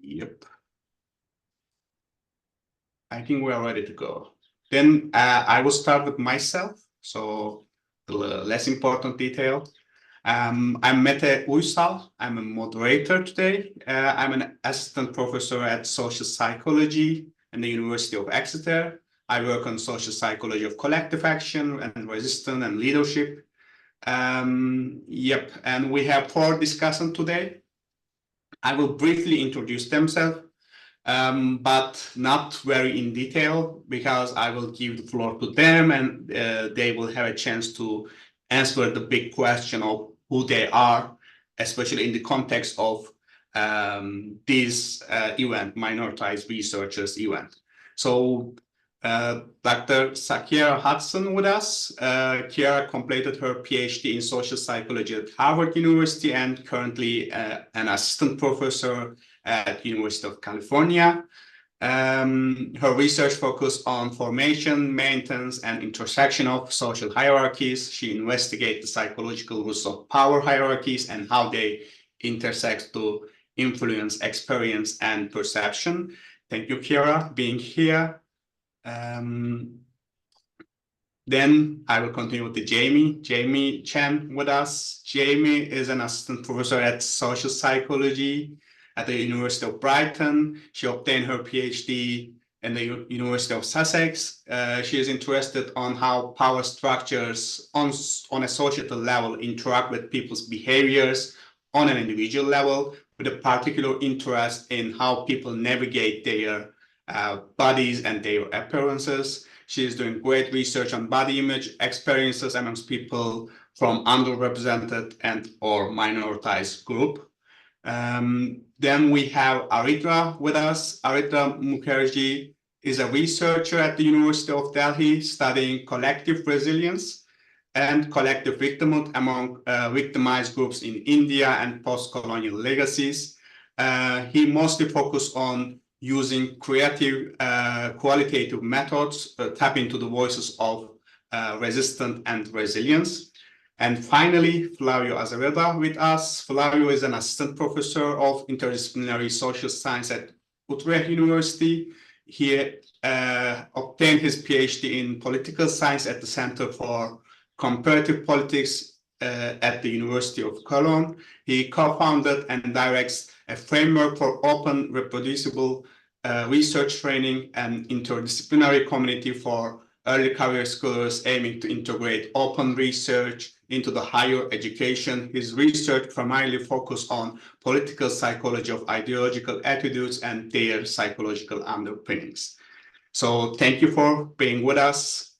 Yep. I think we are ready to go. Then I will start with myself. So the less important detail. I'm Mete Uysal. I'm a moderator today. I'm an assistant professor at social psychology in the University of Exeter. I work on social psychology of collective action and resistance and leadership. Yep, and we have 4 discussants today. I will briefly introduce themselves, but not very in detail because I will give the floor to them and they will have a chance to answer the big question of who they are, especially in the context of this event, Minoritized Researchers event. So Dr. Kiara Hudson with us. Kiara completed her PhD in social psychology at Harvard University and currently an assistant professor at University of California. Her research focused on formation, maintenance, and intersection of social hierarchies. She investigates the psychological roots of power hierarchies and how they intersect to influence experience and perception. Thank you, Kiara, being here. Then I will continue with Jamie Chen with us. Jamie is an assistant professor at social psychology at the University of Brighton. She obtained her PhD in the University of Sussex. She is interested on how power structures on a societal level interact with people's behaviors on an individual level, with a particular interest in how people navigate their bodies and their appearances. She is doing great research on body image experiences amongst people from underrepresented and or minoritized group. Then we have Aritra with us. Aritra Mukherjee is a researcher at the University of Delhi studying collective resilience and collective victimhood among victimized groups in India and post-colonial legacies. He mostly focused on using creative, qualitative methods tap into the voices of resistance and resilience. And finally, Flavio Azevedo with us. Flavio is an assistant professor of interdisciplinary social science at Utrecht University. He obtained his PhD in political science at the Center for Comparative Politics at the University of Cologne. He co-founded and directs a framework for open, reproducible research training and interdisciplinary community for early career scholars aiming to integrate open research into the higher education. His research primarily focused on political psychology of ideological attitudes and their psychological underpinnings. So thank you for being with us.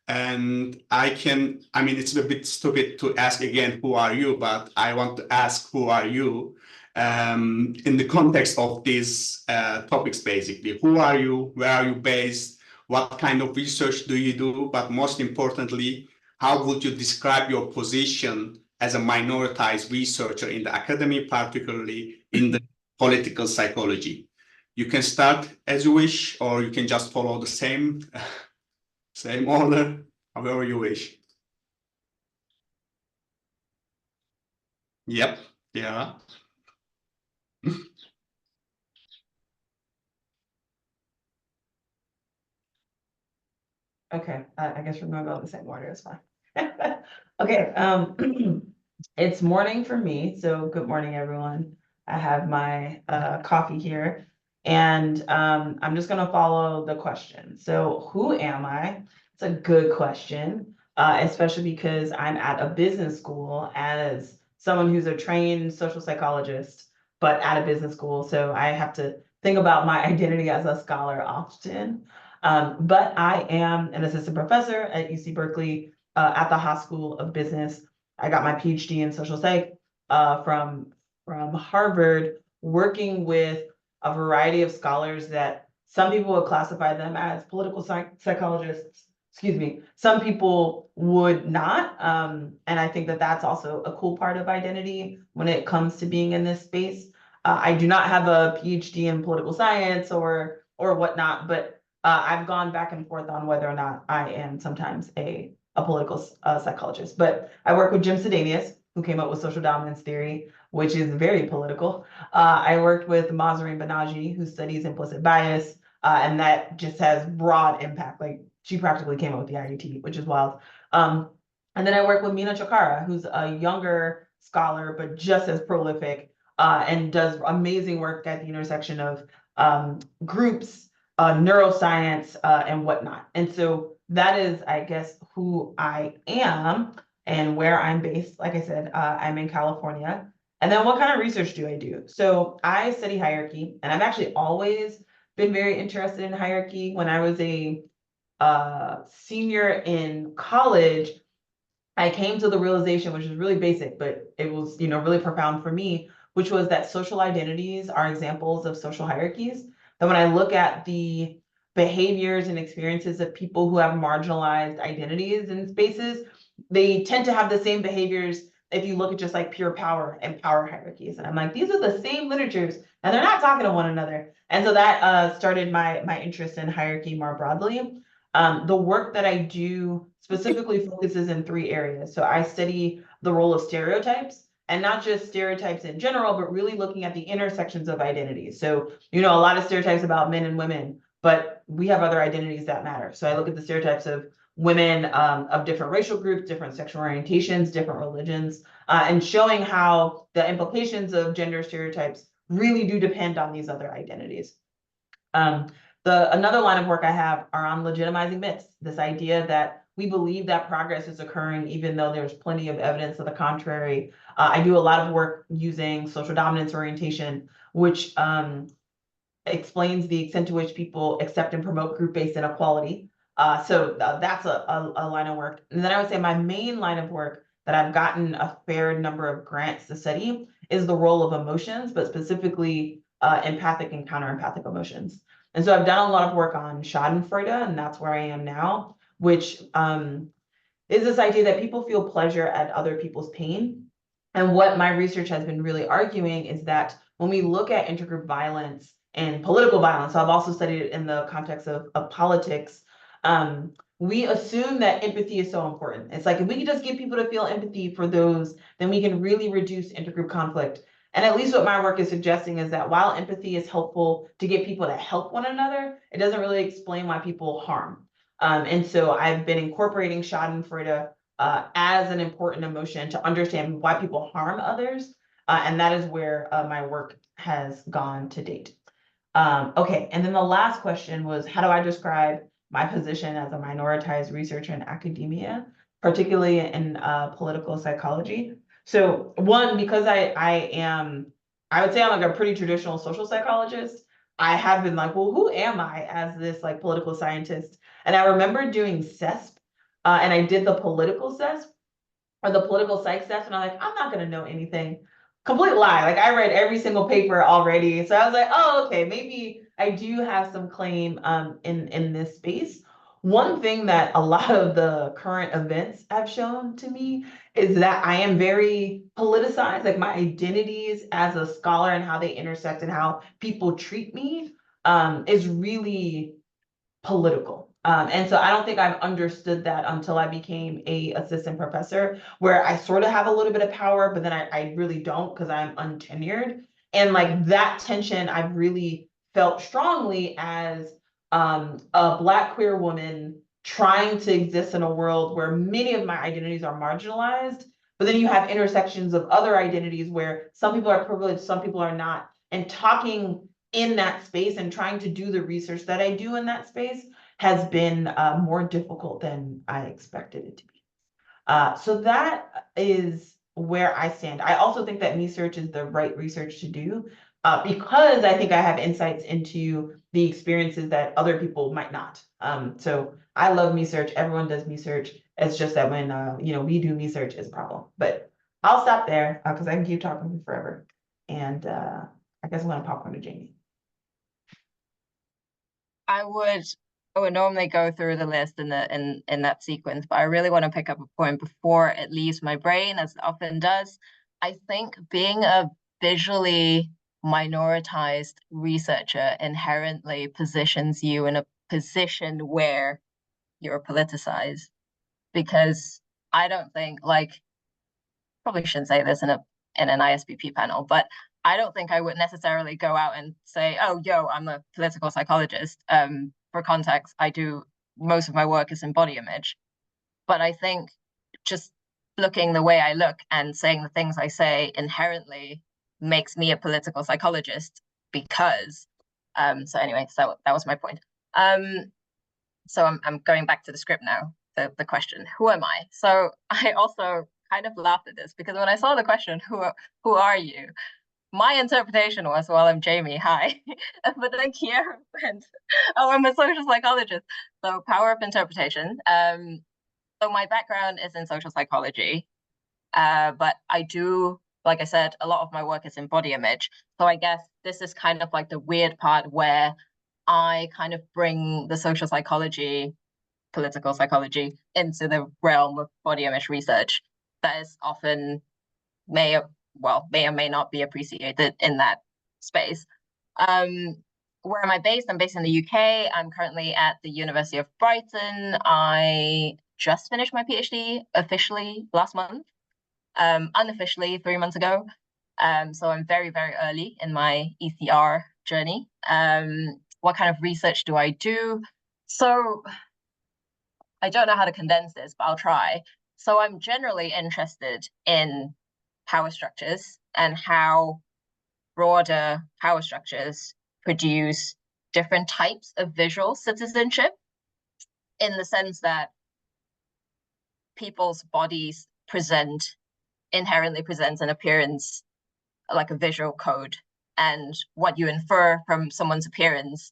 And it's a bit stupid to ask again, who are you? But I want to ask, who are you? In the context of these topics, basically. Who are you? Where are you based? What kind of research do you do? But most importantly, how would you describe your position as a minoritized researcher in the academy, particularly in the political psychology? You can start as you wish, or you can just follow the same order, however you wish. Yep, yeah. Okay, I guess we're gonna go in the same order, it's fine. Okay, it's morning for me, so good morning, everyone. I have my coffee here, and I'm just gonna follow the question. So who am I? It's a good question, especially because I'm at a business school as someone who's a trained social psychologist, but at a business school, so I have to think about my identity as a scholar often. But I am an assistant professor at UC Berkeley at the Haas School of Business. I got my PhD in social psych from Harvard, working with a variety of scholars that some people would classify them as political psychologists. Excuse me. Some people would not. And I think that that's also a cool part of identity when it comes to being in this space. I do not have a PhD in political science or whatnot, but I've gone back and forth on whether or not I am sometimes a political psychologist. But I work with Jim Sidanius, who came up with social dominance theory. which is very political. I worked with Mahzareen Banaji, who studies implicit bias, and that just has broad impact. Like she practically came up with the IUT, which is wild. And then I work with Mina Chakara, who's a younger scholar, but just as prolific, and does amazing work at the intersection of groups, neuroscience, and whatnot. And so that is, I guess, who I am and where I'm based. Like I said, I'm in California. And then what kind of research do I do? So I study hierarchy, and I've actually always been very interested in hierarchy. When I was a senior in college, I came to the realization, which is really basic, but it was, really profound for me, which was that social identities are examples of social hierarchies. That when I look at the behaviors and experiences of people who have marginalized identities in spaces, they tend to have the same behaviors if you look at just like pure power and power hierarchies. And I'm like, these are the same literatures and they're not talking to one another. And so that started my interest in hierarchy more broadly. The work that I do specifically focuses in 3 areas. So I study the role of stereotypes, and not just stereotypes in general, but really looking at the intersections of identities. So, a lot of stereotypes about men and women, but we have other identities that matter. So I look at the stereotypes of women of different racial groups, different sexual orientations, different religions, and showing how the implications of gender stereotypes really do depend on these other identities. Another line of work I have are on legitimizing myths, this idea that we believe that progress is occurring even though there's plenty of evidence to the contrary. I do a lot of work using social dominance orientation, which explains the extent to which people accept and promote group-based inequality. So that's a line of work. And then I would say my main line of work that I've gotten a fair number of grants to study is the role of emotions, but specifically empathic and counter-empathic emotions. And so I've done a lot of work on Schadenfreude, and that's where I am now, which is this idea that people feel pleasure at other people's pain. And what my research has been really arguing is that when we look at intergroup violence and political violence, so I've also studied it in the context of politics, we assume that empathy is so important. It's like, if we can just get people to feel empathy for those, then we can really reduce intergroup conflict. And at least what my work is suggesting is that while empathy is helpful to get people to help one another, it doesn't really explain why people harm. And so I've been incorporating Schadenfreude as an important emotion to understand why people harm others. And that is where my work has gone to date. Okay, and then the last question was, how do I describe my position as a minoritized researcher in academia, particularly in political psychology? So one, because I would say I'm like a pretty traditional social psychologist. I have been like, well, who am I as this like political scientist? And I remember doing CESP, and I did the political CESP or the political psych CESP, and I'm like, I'm not gonna know anything. Complete lie. Like I read every single paper already, so I was like, oh, okay, maybe I do have some claim in this space. One thing that a lot of the current events have shown to me is that I am very politicized. Like my identities as a scholar and how they intersect and how people treat me is really political. And so I don't think I've understood that until I became a assistant professor, where I sort of have a little bit of power, but then I really don't because I'm untenured. And like that tension I've really felt strongly as a Black queer woman trying to exist in a world where many of my identities are marginalized, but then you have intersections of other identities where some people are privileged, some people are not. And talking in that space and trying to do the research that I do in that space has been more difficult than I expected it to be. So that is where I stand. I also think that research is the right research to do because I think I have insights into the experiences that other people might not. So I love research. Everyone does research. It's just that when we do research is a problem. But I'll stop there because I can keep talking forever. And I guess I'm gonna popcorn to Jamie. I would normally go through the list in that sequence, but I really want to pick up a point before it leaves my brain, as it often does. I think being a visually minoritized researcher inherently positions you in a position where you're politicized, because I don't think, like, probably shouldn't say this in a in an ISBP panel, but I don't think I would necessarily go out and say, oh, yo, I'm a political psychologist. For context, I do most of my work is in body image. But I think just looking the way I look and saying the things I say inherently makes me a political psychologist because, so anyway, so that was my point. So I'm going back to the script now, the question, who am I? So I also kind of laughed at this because when I saw the question, who are you? My interpretation was, well, I'm Jamie, hi. But then Kiera went, oh, I'm a social psychologist. So power of interpretation. So my background is in social psychology, but I do, like I said, a lot of my work is in body image. So I guess this is kind of like the weird part where I kind of bring the social psychology, political psychology into the realm of body image research that is often may or may not be appreciated in that space. Where am I based? I'm based in the UK. I'm currently at the University of Brighton. I just finished my PhD officially last month, unofficially 3 months ago. So I'm very, very early in my ECR journey. What kind of research do I do? So I don't know how to condense this, but I'll try. So I'm generally interested in power structures and how broader power structures produce different types of visual citizenship, in the sense that people's bodies inherently present an appearance like a visual code, and what you infer from someone's appearance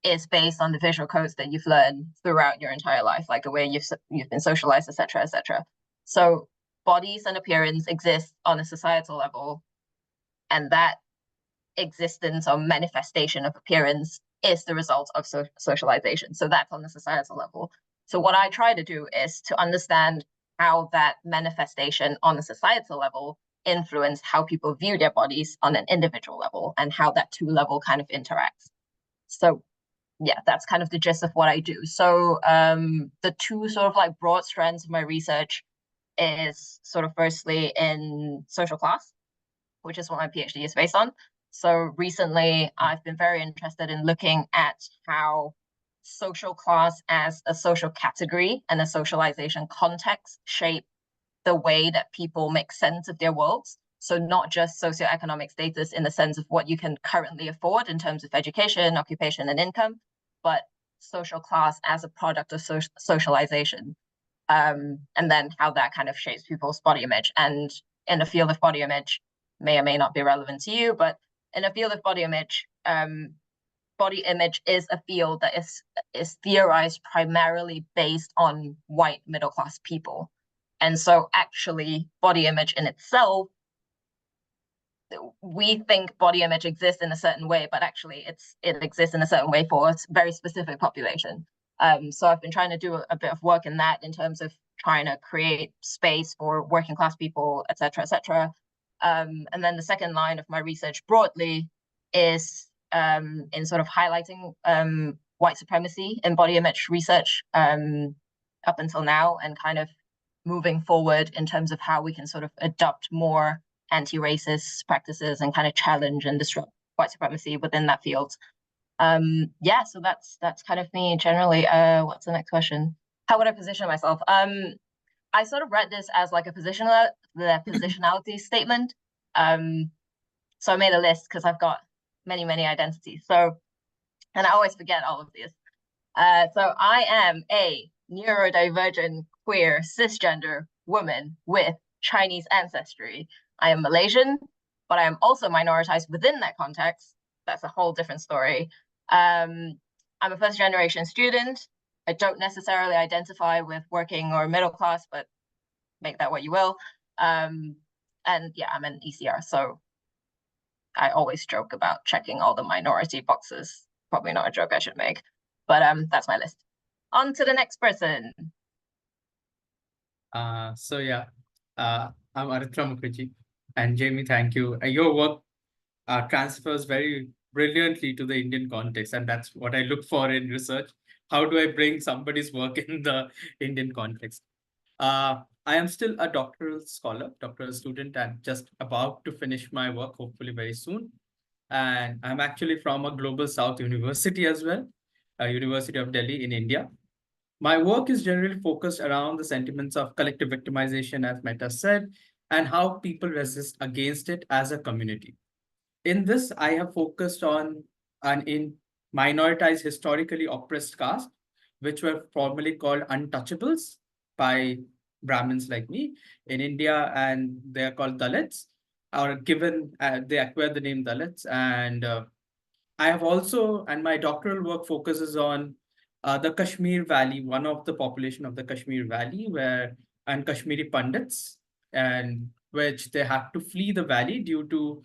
is based on the visual codes that you've learned throughout your entire life, like the way you've been socialized, etc., etc. So bodies and appearance exist on a societal level, and that existence or manifestation of appearance is the result of socialization. So that's on the societal level. So what I try to do is to understand how that manifestation on the societal level influence how people view their bodies on an individual level, and how that two level kind of interacts. So yeah, that's kind of the gist of what I do. So the two sort of like broad strands of my research is sort of firstly in social class, which is what my PhD is based on. So recently, I've been very interested in looking at how social class as a social category and a socialization context shape the way that people make sense of their worlds. So not just socioeconomic status in the sense of what you can currently afford in terms of education, occupation, and income, but social class as a product of socialization. And then how that kind of shapes people's body image. And in the field of body image, may or may not be relevant to you, but in a field of body image is a field that is theorized primarily based on white middle class people. And so actually body image in itself, we think body image exists in a certain way, but actually it exists in a certain way for a very specific population. So I've been trying to do a bit of work in that in terms of trying to create space for working class people, et cetera, et cetera. And then the second line of my research broadly is in sort of highlighting white supremacy in body image research up until now, and kind of moving forward in terms of how we can sort of adopt more anti-racist practices and kind of challenge and disrupt white supremacy within that field. Yeah, so that's kind of me generally. What's the next question? How would I position myself? I sort of read this as like a positionality statement. So I made a list because I've got many identities. So, and I always forget all of these. So I am a neurodivergent, queer, cisgender woman with Chinese ancestry. I am Malaysian, but I am also minoritized within that context. That's a whole different story. I'm a first generation student. I don't necessarily identify with working or middle class, but make that what you will. And yeah, I'm an ECR, so I always joke about checking all the minority boxes. Probably not a joke I should make, but that's my list. On to the next person. So yeah, I'm Aritra Mukherjee, and Jamie, thank you. Your work transfers very brilliantly to the Indian context, and that's what I look for in research. How do I bring somebody's work in the Indian context? I am still a doctoral scholar, doctoral student, and just about to finish my work, hopefully very soon. And I'm actually from a Global South university as well, University of Delhi in India. My work is generally focused around the sentiments of collective victimization, as Meta said, and how people resist against it as a community. In this, I have focused on an in minoritized, historically oppressed caste, which were formerly called untouchables by Brahmins like me in India, and they are called Dalits, or given they acquired the name Dalits. And I have also, and my doctoral work focuses on the Kashmir Valley, one of the population of the Kashmir Valley, and Kashmiri Pandits, and which they had to flee the valley due to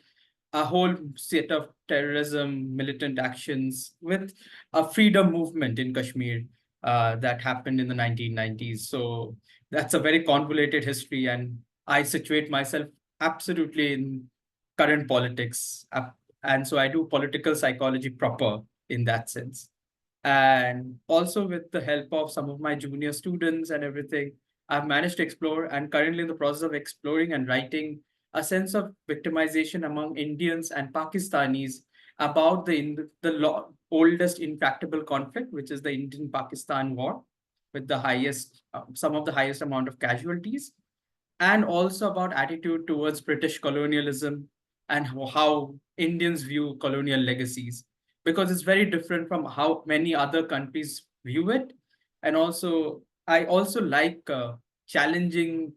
a whole set of terrorism, militant actions with a freedom movement in Kashmir that happened in the 1990s. So that's a very convoluted history, and I situate myself absolutely in current politics. And so I do political psychology proper in that sense. And also with the help of some of my junior students and everything, I've managed to explore and currently in the process of exploring and writing a sense of victimization among Indians and Pakistanis about the oldest intractable conflict, which is the Indian-Pakistan War, with the highest, some of the highest amount of casualties, and also about attitude towards British colonialism and how Indians view colonial legacies, because it's very different from how many other countries view it. And also, I also like challenging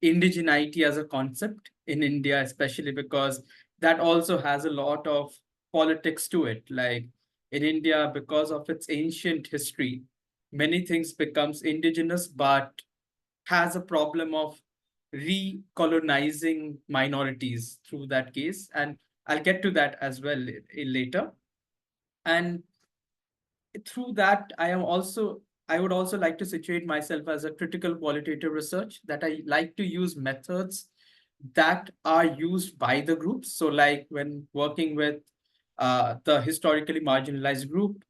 indigeneity as a concept in India, especially because that also has a lot of politics to it. Like in India, because of its ancient history, many things becomes indigenous, but has a problem of recolonizing minorities through that case. And I'll get to that as well later. And through that, I would also like to situate myself as a critical qualitative research, that I like to use methods that are used by the groups. So like when working with the historically marginalized group,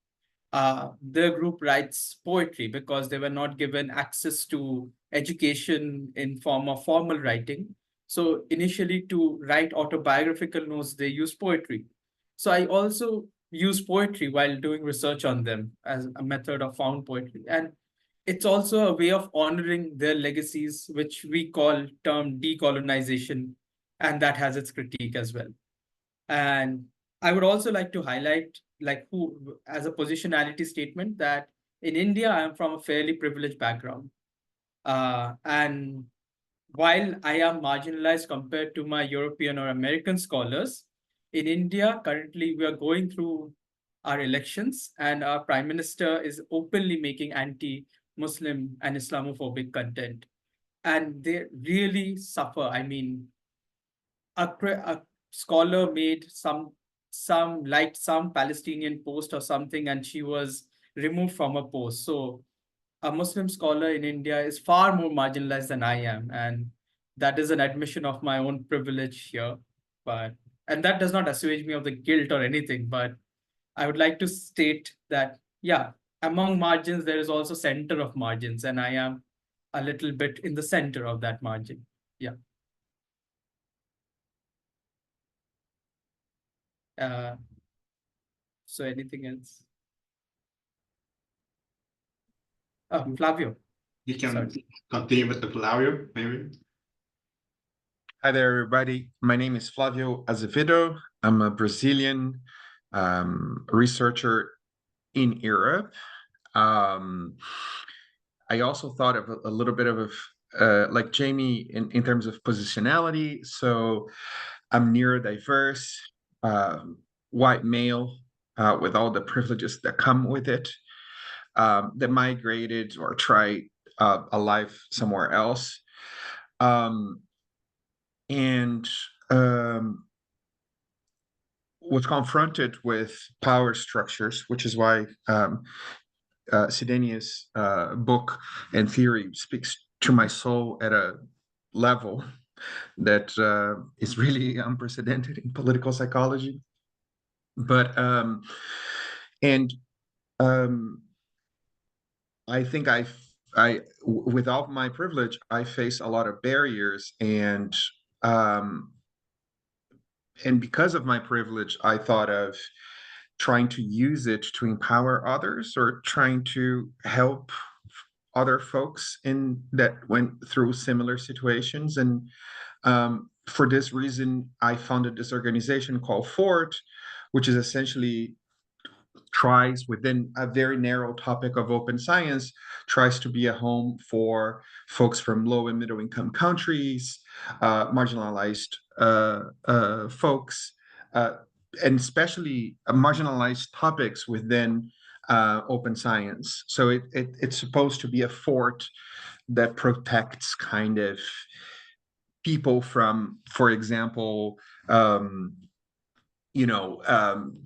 the group writes poetry because they were not given access to education in form of formal writing. So initially to write autobiographical notes, they use poetry. So I also use poetry while doing research on them as a method of found poetry. And it's also a way of honoring their legacies, which we call term decolonization, and that has its critique as well. And I would also like to highlight, like, who, as a positionality statement, that in India, I'm from a fairly privileged background. And while I am marginalized compared to my European or American scholars, in India, currently, we are going through our elections, and our prime minister is openly making anti-Muslim and Islamophobic content. And they really suffer. I mean, a scholar made some Palestinian post or something, and she was removed from a post. So a Muslim scholar in India is far more marginalized than I am, and that is an admission of my own privilege here. But and that does not assuage me of the guilt or anything, but I would like to state that, yeah, among margins there is also center of margins, and I am a little bit in the center of that margin. Yeah. Uh, so anything else? Flavio. You can Sorry. continue with the Flavio, maybe. Hi there, everybody. My name is Flavio Azevedo. I'm a Brazilian researcher in Europe. I also thought of a little bit of like Jamie in terms of positionality. So I'm neurodiverse, white male with all the privileges that come with it, that migrated or tried a life somewhere else. And was confronted with power structures, which is why Sidenius' book and theory speaks to my soul at a level that is really unprecedented in political psychology. But I think without my privilege, I face a lot of barriers, um, and because of my privilege, I thought of trying to use it to empower others or trying to help other folks in that went through similar situations. And for this reason, I founded this organization called Fort, which is essentially tries within a very narrow topic of open science, tries to be a home for folks from low and middle income countries, marginalized folks, and especially marginalized topics within open science. So it's supposed to be a fort that protects kind of people from, for example,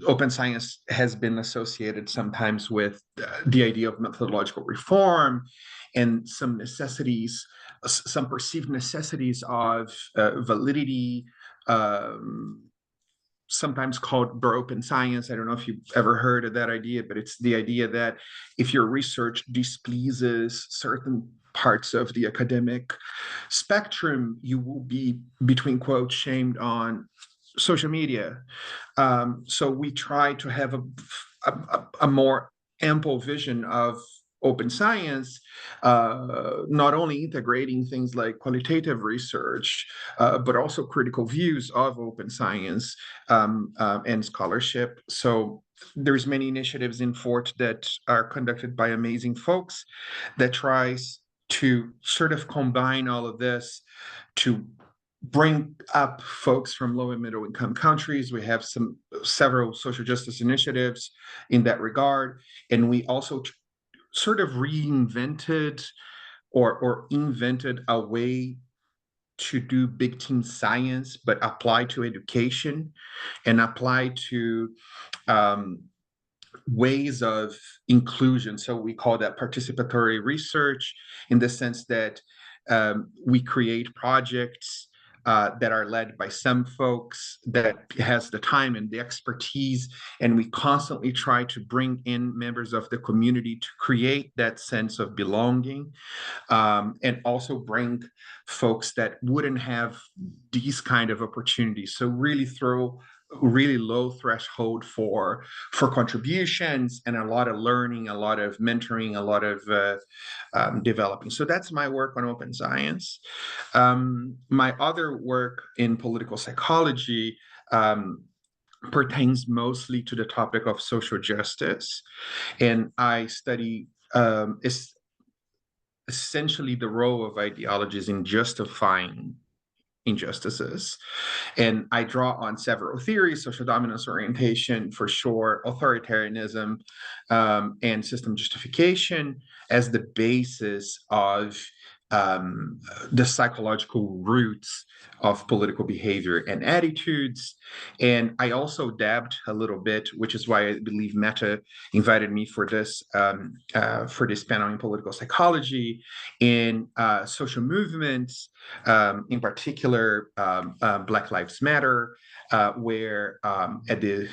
open science has been associated sometimes with the idea of methodological reform and some necessities, some perceived necessities of validity, sometimes called open science. I don't know if you've ever heard of that idea, but it's the idea that if your research displeases certain parts of the academic spectrum, you will be, between quotes, shamed on social media. So we try to have a more ample vision of open science, not only integrating things like qualitative research, but also critical views of open science and scholarship. So there's many initiatives in Fort that are conducted by amazing folks that tries to sort of combine all of this to bring up folks from low and middle income countries. We have several social justice initiatives in that regard. And we also sort of reinvented or invented a way to do big team science, but apply to education and apply to ways of inclusion. So we call that participatory research in the sense that we create projects that are led by some folks that has the time and the expertise, and we constantly try to bring in members of the community to create that sense of belonging, and also bring folks that wouldn't have these kind of opportunities. So really throw really low threshold for contributions and a lot of learning, a lot of mentoring, a lot of developing. So that's my work on open science. My other work in political psychology pertains mostly to the topic of social justice, and I study essentially the role of ideologies in justifying injustices. And I draw on several theories: social dominance orientation, for sure, authoritarianism, and system justification as the basis of the psychological roots of political behavior and attitudes. And I also dabbed a little bit, which is why I believe Meta invited me for this panel in political psychology, in social movements, in particular Black Lives Matter, where after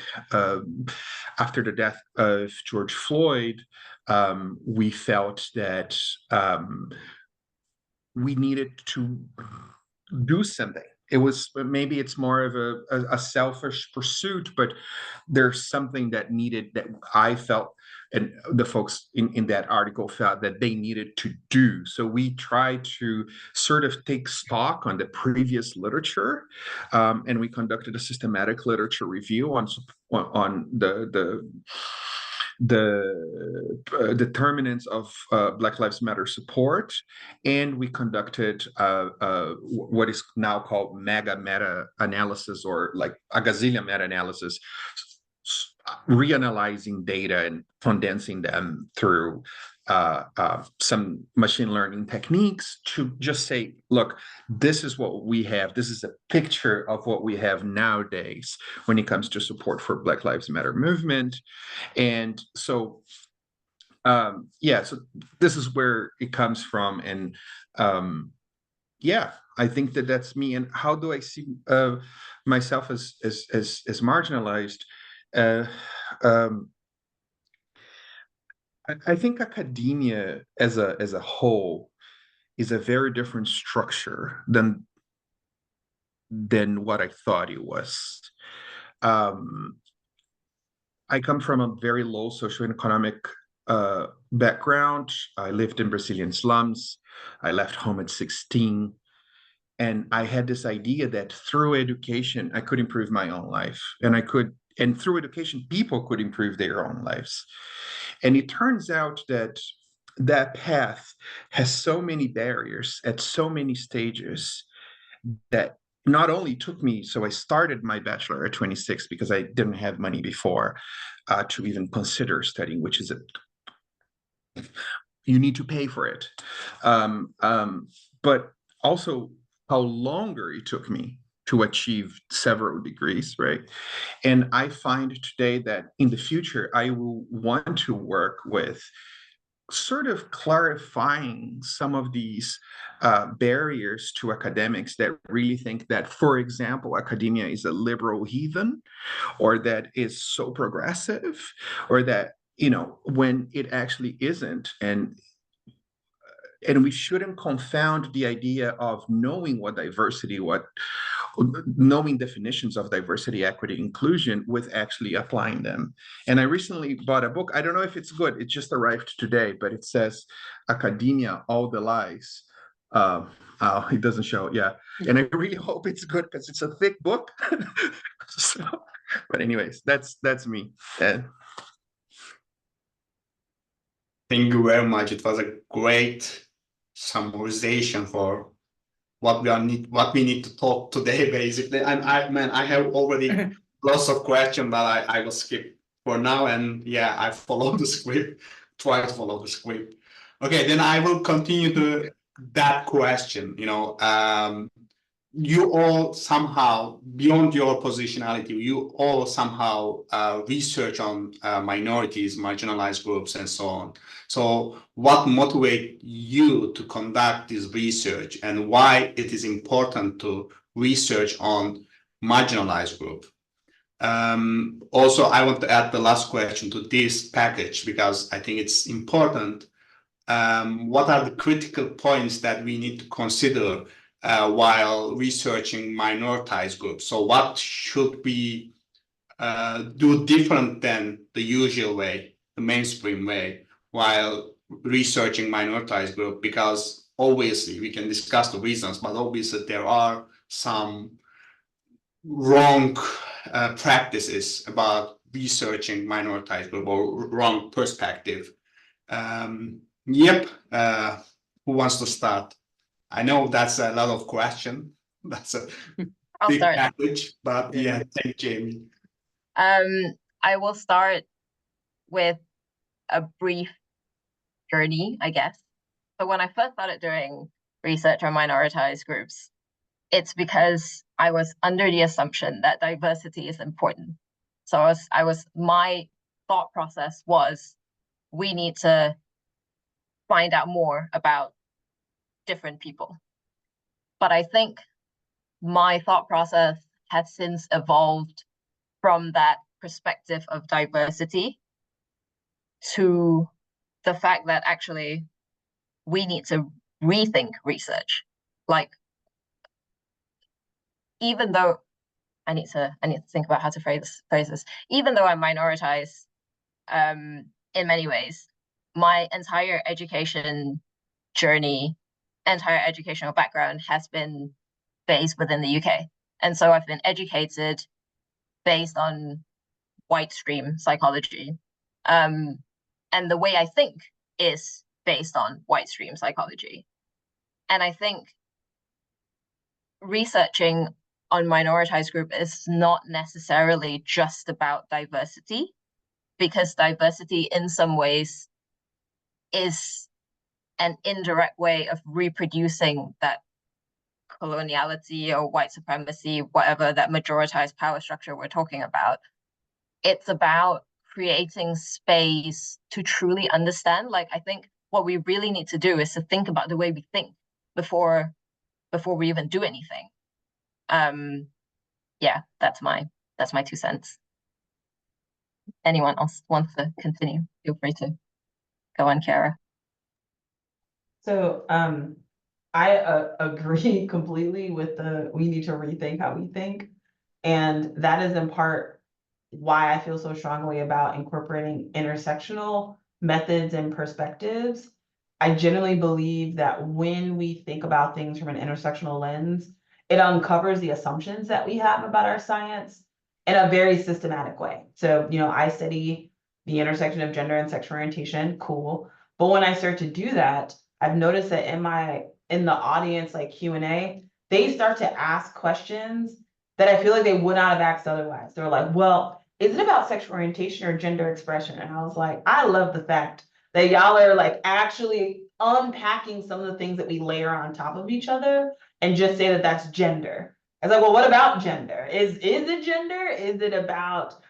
the death of George Floyd, we felt that we needed to do something. Maybe it's more of a selfish pursuit, but there's something that I felt, and the folks in that article felt that they needed to do. So we try to sort of take stock on the previous literature, and we conducted a systematic literature review on the determinants of Black Lives Matter support, and we conducted what is now called mega meta-analysis, or like a gazillion meta-analysis, reanalyzing data and condensing them through some machine learning techniques to just say, look, this is what we have. This is a picture of what we have nowadays when it comes to support for Black Lives Matter movement. And so, so this is where it comes from. And I think that that's me. And how do I see myself as marginalized? I think academia as a whole is a very different structure than what I thought it was. Um, I come from a very low socioeconomic background. I lived in Brazilian slums. I left home at 16. And I had this idea that through education, I could improve my own life. And through education, people could improve their own lives. And it turns out that that path has so many barriers at so many stages that not only took me, so I started my bachelor at 26 because I didn't have money before to even consider studying, which is you need to pay for it. But also how longer it took me to achieve several degrees, right? And I find today that in the future, I will want to work with sort of clarifying some of these barriers to academics that really think that, for example, academia is a liberal heathen, or that is so progressive, or that, when it actually isn't. And we shouldn't confound the idea of knowing knowing definitions of diversity, equity, inclusion with actually applying them. And I recently bought a book. I don't know if it's good. It just arrived today, but it says Academia, All the Lies. It doesn't show. Yeah. And I really hope it's good because it's a thick book. So, but anyways, that's me. Thank you very much. It was a great summarization for what we need to talk today, basically. And I have already lots of questions, but I will skip for now. And yeah, I follow the script, try to follow the script. Okay, then I will continue to that question. You all somehow, beyond your positionality, you all somehow research on minorities, marginalized groups, and so on. So what motivates you to conduct this research, and why it is important to research on marginalized group? Also, I want to add the last question to this package because I think it's important. What are the critical points that we need to consider while researching minoritized groups? So what should we do different than the usual way, the mainstream way, while researching minoritized group? Because obviously we can discuss the reasons, but obviously there are some wrong practices about researching minoritized group or wrong perspective. Yep. Who wants to start? I know that's a lot of question. That's a I'll big start. package, but yeah, thank Jamie. I will start with a brief journey, I guess. So when I first started doing research on minoritized groups, it's because I was under the assumption that diversity is important. So my thought process was, we need to find out more about different people. But I think my thought process has since evolved from that perspective of diversity to the fact that actually we need to rethink research. Like, even though I need to think about how to phrase this, even though I'm minoritized in many ways, my entire education journey, entire educational background has been based within the UK. And so I've been educated based on white stream psychology. And the way I think is based on white stream psychology. And I think researching on minoritized group is not necessarily just about diversity, because diversity in some ways is an indirect way of reproducing that coloniality or white supremacy, whatever that majoritized power structure we're talking about. It's about creating space to truly understand. Like, I think what we really need to do is to think about the way we think before we even do anything. Yeah, that's my 2 cents. Anyone else wants to continue? Feel free to. Go on, Kara. So, I agree completely with we need to rethink how we think. And that is in part why I feel so strongly about incorporating intersectional methods and perspectives. I generally believe that when we think about things from an intersectional lens, it uncovers the assumptions that we have about our science in a very systematic way. So, I study the intersection of gender and sexual orientation, cool. But when I start to do that, I've noticed that in the audience, like Q&A, they start to ask questions that I feel like they would not have asked otherwise. They're like, well, is it about sexual orientation or gender expression? And I was like, I love the fact that y'all are like actually unpacking some of the things that we layer on top of each other and just say that that's gender. I was like, well, what about gender? Is it gender? Is it about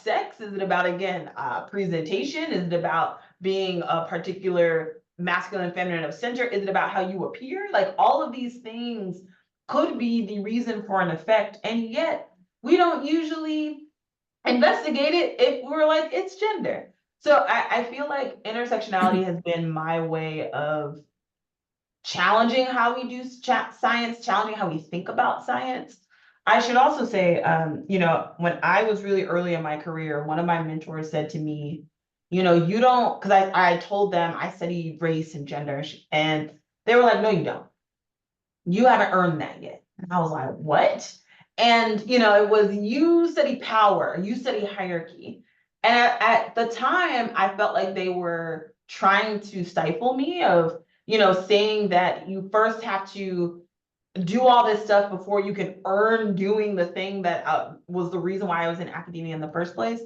sex? Is it about, again, presentation? Is it about being a particular masculine, feminine of center? Is it about how you appear? Like all of these things could be the reason for an effect, and yet we don't usually investigate it if we're like, it's gender. So I feel like intersectionality has been my way of challenging how we do science, challenging how we think about science. I should also say, when I was really early in my career, one of my mentors said to me, you don't, because I told them I study race and gender, and they were like, no, you don't. You haven't earned that yet. And I was like, what? And, it was you study power, you study hierarchy. And at the time, I felt like they were trying to stifle me of, saying that you first have to do all this stuff before you can earn doing the thing that was the reason why I was in academia in the first place.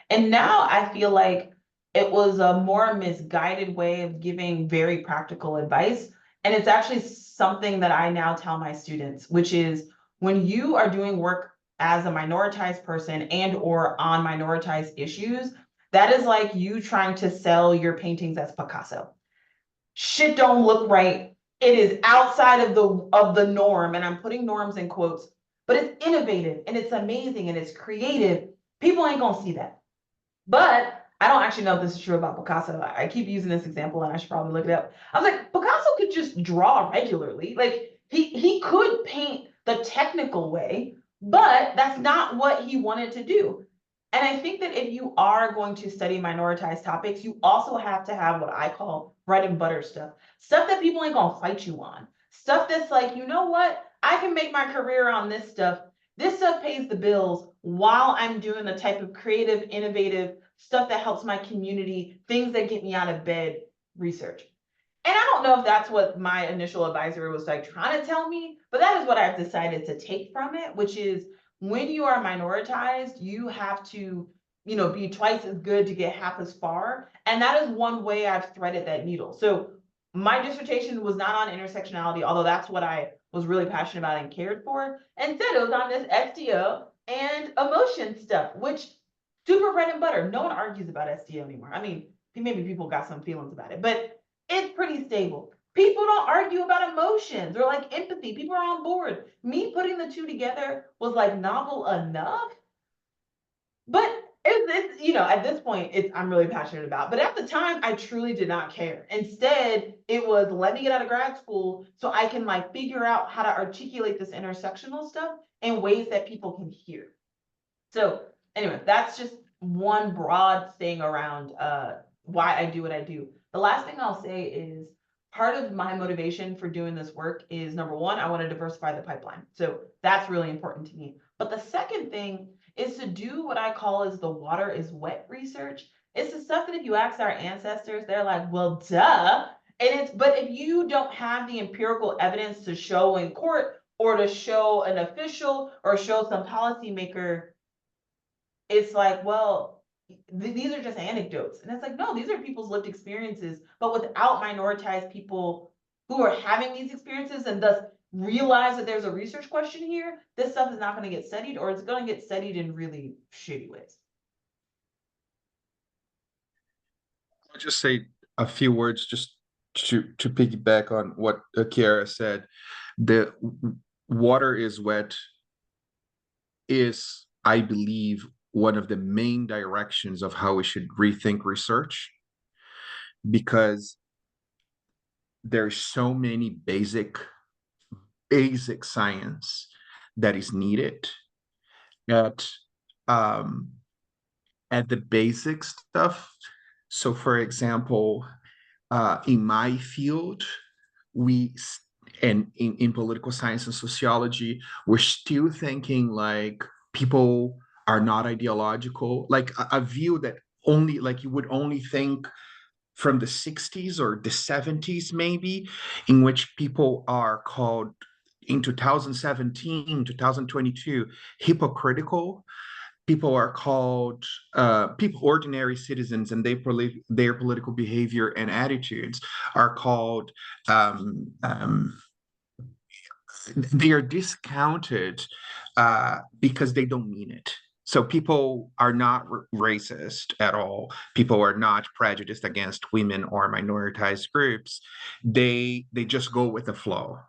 And now I feel like it was a more misguided way of giving very practical advice. And it's actually something that I now tell my students, which is when you are doing work as a minoritized person and or on minoritized issues, that is like you trying to sell your paintings as Picasso. Shit don't look right. It is outside of the norm, and I'm putting norms in quotes, but it's innovative and it's amazing and it's creative. People ain't gonna see that. But I don't actually know if this is true about Picasso. I keep using this example and I should probably look it up. I was like, Picasso could just draw regularly. Like he could paint the technical way, but that's not what he wanted to do. And I think that if you are going to study minoritized topics, you also have to have what I call bread and butter stuff that people ain't gonna fight you on. Stuff that's like, you know what? I can make my career on this stuff. This stuff pays the bills while I'm doing the type of creative, innovative stuff that helps my community, things that get me out of bed research. And I don't know if that's what my initial advisor was like trying to tell me, but that is what I've decided to take from it, which is when you are minoritized, you have to, be twice as good to get half as far. And that is one way I've threaded that needle. So my dissertation was not on intersectionality, although that's what I was really passionate about and cared for. Instead, it was on this STO and emotion stuff, which super bread and butter. No one argues about STO anymore. I mean, maybe people got some feelings about it, but it's pretty stable. People don't argue about emotions or like empathy. People are on board. Me putting the two together was like novel enough, but it's at this point, I'm really passionate about. But at the time, I truly did not care. Instead, it was let me get out of grad school so I can like figure out how to articulate this intersectional stuff in ways that people can hear. So anyway, that's just one broad thing around why I do what I do. The last thing I'll say is part of my motivation for doing this work is number one, I want to diversify the pipeline. So that's really important to me. But the second thing is to do what I call is the water is wet research. It's the stuff that if you ask our ancestors, they're like, well, duh. But if you don't have the empirical evidence to show in court or to show an official or show some policymaker, it's like, well, these are just anecdotes. And it's like, no, these are people's lived experiences. But without minoritized people who are having these experiences and thus realize that there's a research question here, this stuff is not going to get studied, or it's going to get studied in really shitty ways. I'll just say a few words just to piggyback on what Kiara said. The water is wet is, I believe, one of the main directions of how we should rethink research. because there's so many basic science that is needed at the basic stuff. So for example, in my field, and in political science and sociology, we're still thinking like people are not ideological, like a view that only like you would only think from the 60s or the 70s maybe, in which people are called in 2017 2022 hypocritical. People are called ordinary citizens, and their political behavior and attitudes are called they are discounted because they don't mean it. So people are not racist at all. People are not prejudiced against women or minoritized groups. They just go with the flow,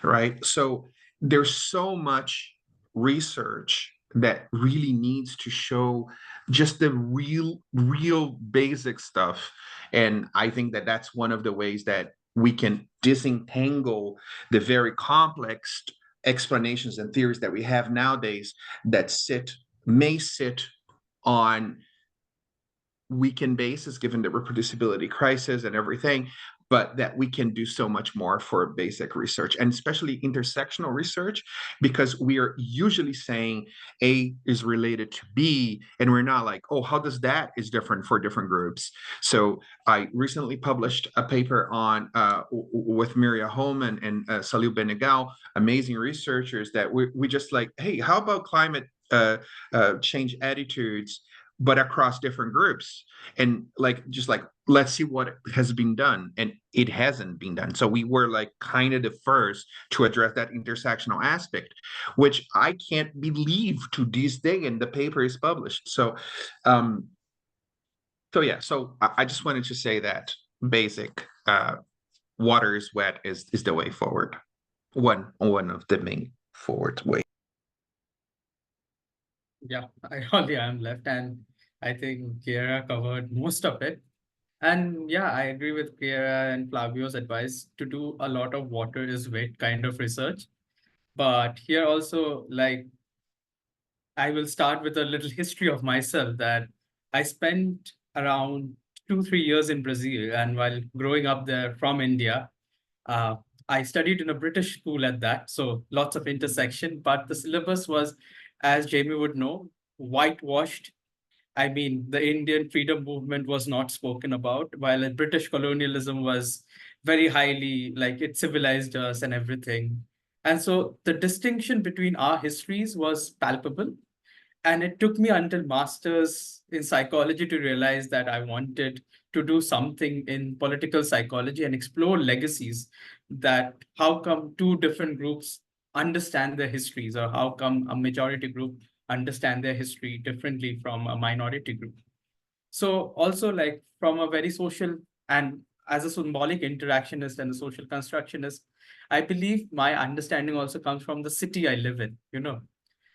right? So there's so much research that really needs to show just the real basic stuff. And I think that that's one of the ways that we can disentangle the very complex explanations and theories that we have nowadays that may sit on weekend basis, given the reproducibility crisis and everything, but that we can do so much more for basic research, and especially intersectional research, because we are usually saying A is related to B, and we're not like, oh, how does that is different for different groups. So I recently published a paper on with Miria Holman and Salil Benegal, amazing researchers, that we just like, hey, how about climate change attitudes but across different groups, and like just like let's see what has been done, and it hasn't been done. So we were like kind of the first to address that intersectional aspect, which I can't believe to this day, and the paper is published. So yeah, so I just wanted to say that basic water is wet is the way forward, one of the main forward way. Yeah, I only am left, and I think Kiera covered most of it. And yeah, I agree with Kiera and Flavio's advice to do a lot of water is wet kind of research. But here also, like, I will start with a little history of myself, that I spent around 2, 3 years in Brazil. And while growing up there from India, uh, I studied in a British school at that. So lots of intersection, but the syllabus was, as Jamie would know, whitewashed. I mean, the Indian freedom movement was not spoken about, while British colonialism was very highly, like, it civilized us and everything. And so the distinction between our histories was palpable. And it took me until master's in psychology to realize that I wanted to do something in political psychology and explore legacies, that how come two different groups understand their histories, or how come a majority group understand their history differently from a minority group. So also, like, from a very social, and as a symbolic interactionist and a social constructionist, I believe my understanding also comes from the city I live in, you know.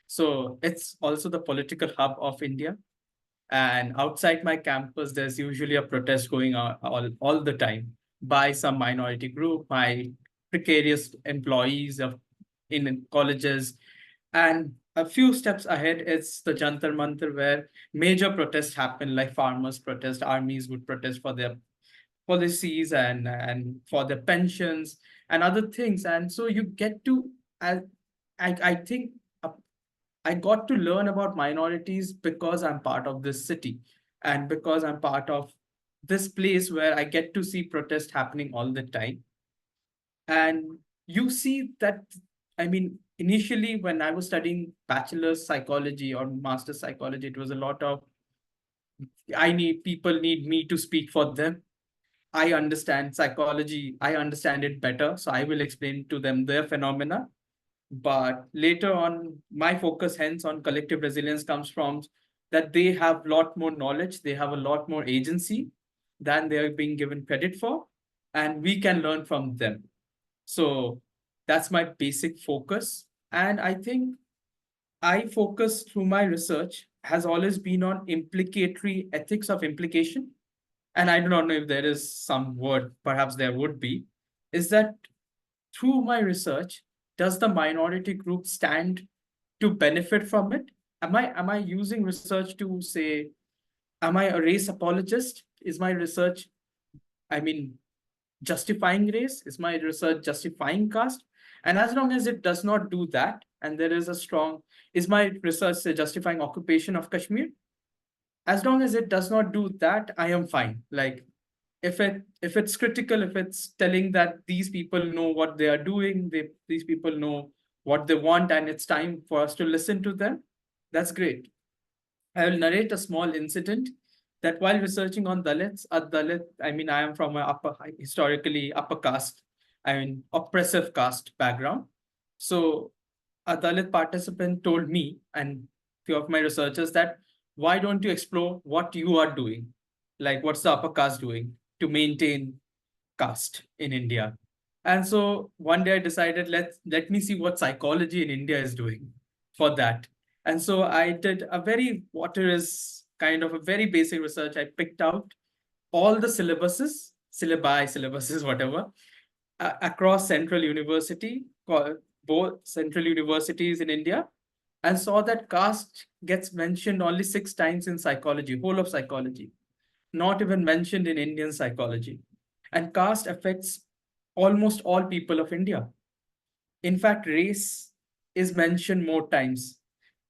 So it's also the political hub of India. And outside my campus, there's usually a protest going on all the time by some minority group, by precarious employees in colleges. And a few steps ahead, it's the Jantar Mantar, where major protests happen, like farmers protest, armies would protest for their policies and for their pensions and other things. And so you get to, I think, I got to learn about minorities because I'm part of this city, and because I'm part of this place where I get to see protest happening all the time. And you see that, I mean, initially when I was studying bachelor's psychology or master's psychology, it was a lot of, people need me to speak for them. I understand psychology, I understand it better, so I will explain to them their phenomena. But later on, my focus hence on collective resilience comes from that they have a lot more knowledge, they have a lot more agency than they are being given credit for, and we can learn from them. So that's my basic focus. And I think I focus through my research has always been on implicatory ethics of implication. and I do not know if there is some word, perhaps there would be, is that through my research, does the minority group stand to benefit from it? Am I using research to say, am I a race apologist? Is my research, I mean, justifying race? Is my research justifying caste? And as long as it does not do that, and there is a strong, is my research justifying occupation of Kashmir? As long as it does not do that, I am fine. Like, if it's critical, if it's telling that these people know what they are doing, these people know what they want, and it's time for us to listen to them, that's great. I will narrate a small incident that while researching on Dalits, I mean, I am from a historically upper caste, I mean, oppressive caste background. So a Dalit participant told me and few of my researchers that, why don't you explore what you are doing? Like, what's the upper caste doing to maintain caste in India? And so one day I decided, let me see what psychology in India is doing for that. And so I did a very, what is kind of a very basic research. I picked out all the syllabuses, whatever, across central university, both central universities in India, and saw that caste gets mentioned only 6 times in psychology, whole of psychology, not even mentioned in Indian psychology. And caste affects almost all people of India. In fact, race is mentioned more times.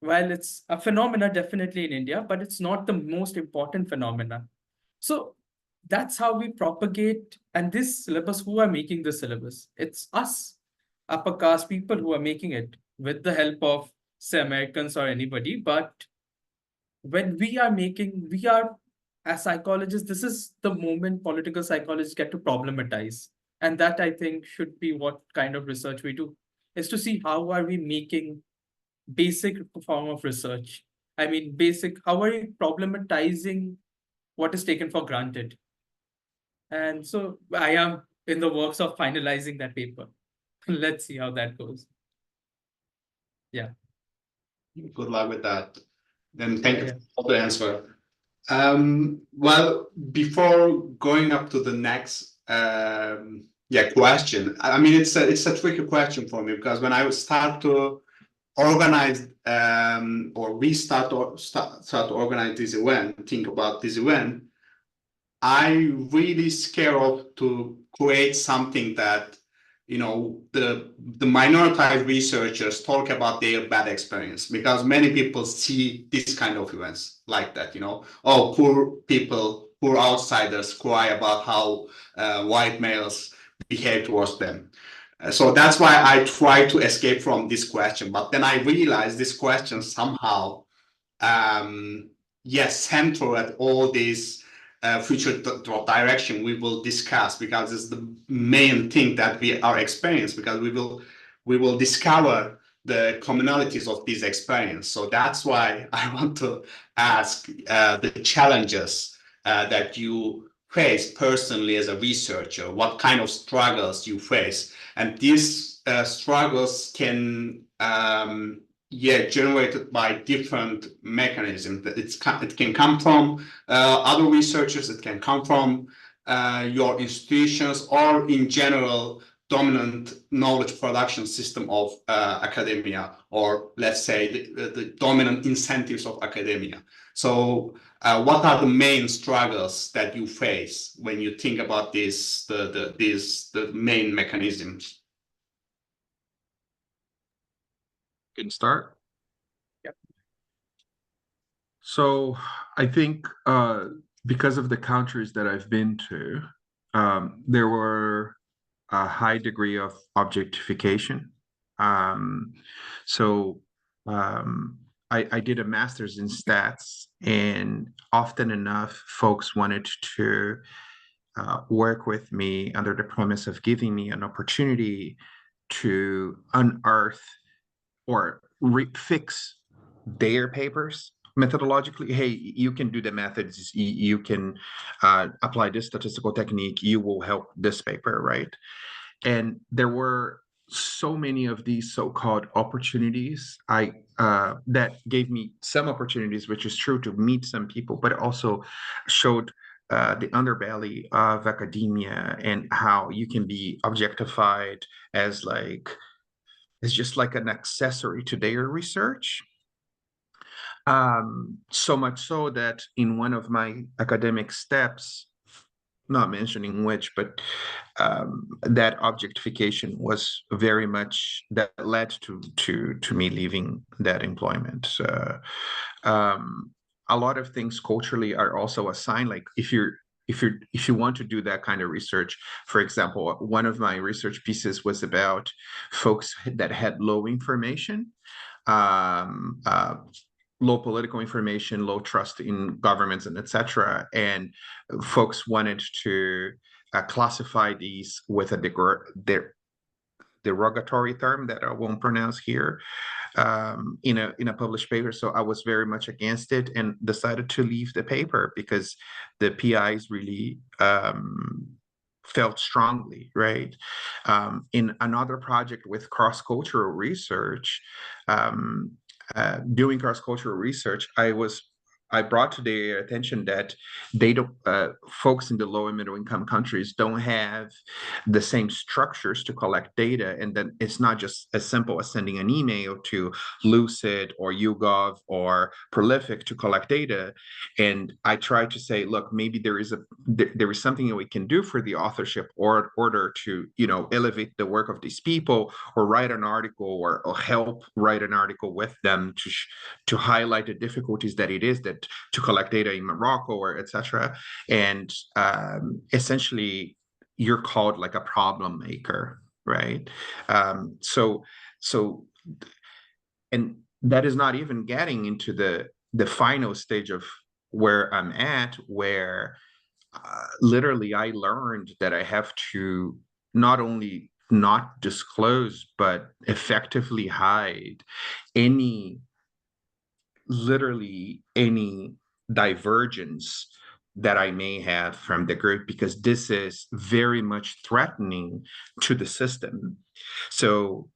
While it's a phenomena definitely in India, but it's not the most important phenomena. So that's how we propagate. And this syllabus, who are making this syllabus? It's us, upper caste people, who are making it with the help of, say, Americans or anybody. But when we are, as psychologists, this is the moment political psychologists get to problematize. And that, I think, should be what kind of research we do, is to see how are we making basic form of research. I mean, how are you problematizing what is taken for granted? And so I am in the works of finalizing that paper. Let's see how that goes. Yeah. Good luck with that. Then thank you Yeah. for the answer. Well, before going up to the next question, I mean, it's a tricky question for me, because when I start to organize or we start to organize this event, think about this event, I really scared of to create something that, you know, the minoritized researchers talk about their bad experience, because many people see this kind of events like that, you know, oh, poor people, poor outsiders cry about how white males behave towards them. So that's why I try to escape from this question. But then I realized this question somehow, yes, central at all these future direction we will discuss, because it's the main thing that we are experiencing, because we will discover the commonalities of this experience. So that's why I want to ask the challenges that you face personally as a researcher, what kind of struggles you face, and these struggles can generated by different mechanisms. It can come from other researchers, it can come from your institutions, or in general dominant knowledge production system of academia, or let's say the dominant incentives of academia. So what are the main struggles that you face when you think about the main mechanisms? Can start. Yep. So I think because of the countries that I've been to, there were a high degree of objectification. So I did a master's in stats, and often enough, folks wanted to work with me under the premise of giving me an opportunity to unearth or fix their papers methodologically. Hey, you can do the methods, you can apply this statistical technique, you will help this paper, right? And there were so many of these so-called opportunities that gave me some opportunities, which is true, to meet some people, but it also showed the underbelly of academia and how you can be objectified as just like an accessory to their research. So much so that in one of my academic steps, not mentioning which, but that objectification was very much that led to me leaving that employment. A lot of things culturally are also a sign. Like if you want to do that kind of research, for example, one of my research pieces was about folks that had low information, low political information, low trust in governments, and etc. And folks wanted to classify these with a derogatory term that I won't pronounce here, in a published paper. So I was very much against it and decided to leave the paper because the PIs really felt strongly, right? In another project with cross-cultural research, doing cross-cultural research, I brought to their attention that they don't, folks in the low and middle income countries don't have the same structures to collect data. And then it's not just as simple as sending an email to Lucid or YouGov or Prolific to collect data. And I tried to say, look, maybe there is something that we can do for the authorship or order to, elevate the work of these people, or write an article or help write an article with them to highlight the difficulties that it is to collect data in Morocco or etc. And essentially, you're called like a problem maker, right? So, and that is not even getting into the final stage of where I'm at, where literally I learned that I have to not only not disclose, but effectively hide literally any divergence that I may have from the group, because this is very much threatening to the system. So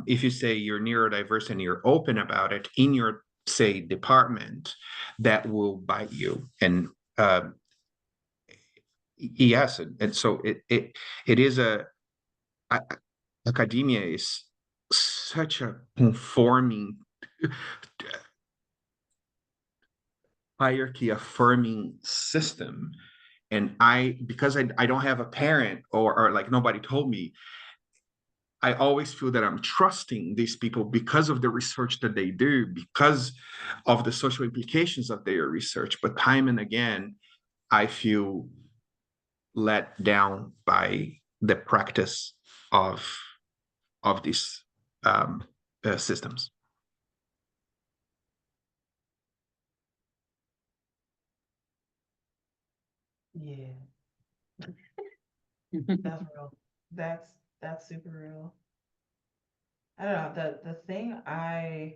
if you say you're neurodiverse and you're open about it in your, say, department, that will bite you. And yes, and so it is academia is such a conforming, hierarchy affirming system. And because I don't have a parent, or like nobody told me, I always feel that I'm trusting these people because of the research that they do, because of the social implications of their research. But time and again, I feel let down by the practice of these systems. Yeah, that's real. That's super real. I don't know, the thing I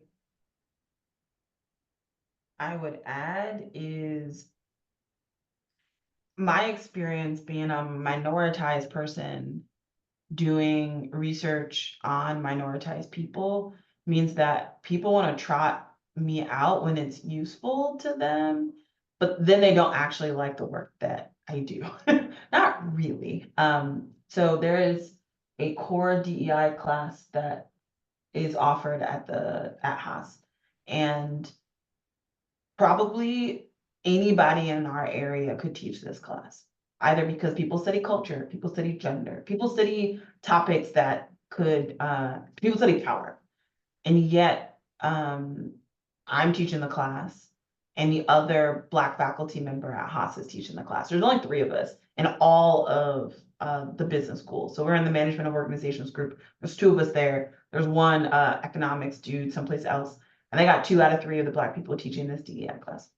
would add is my experience being a minoritized person doing research on minoritized people means that people want to trot me out when it's useful to them, but then they don't actually like the work that I do. Not really. So there is a core DEI class that is offered at Haas, and probably anybody in our area could teach this class, either because people study culture, people study gender, people study topics that could, people study power. And yet, I'm teaching the class, and the other Black faculty member at Haas is teaching the class. There's only 3 of us in all of the business school. So we're in the management of organizations group. There's 2 of us there. There's one economics dude someplace else. And they got 2 out of 3 of the Black people teaching this DEI class.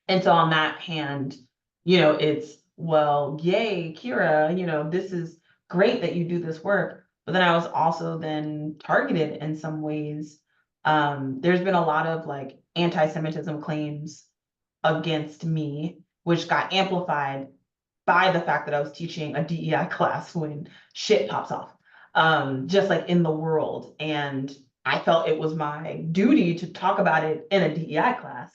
And so on that hand, it's, well, yay, Kira, this is great that you do this work. But then I was also then targeted in some ways. There's been a lot of like anti-Semitism claims against me, which got amplified by the fact that I was teaching a DEI class when shit pops off, just like in the world. And I felt it was my duty to talk about it in a DEI class.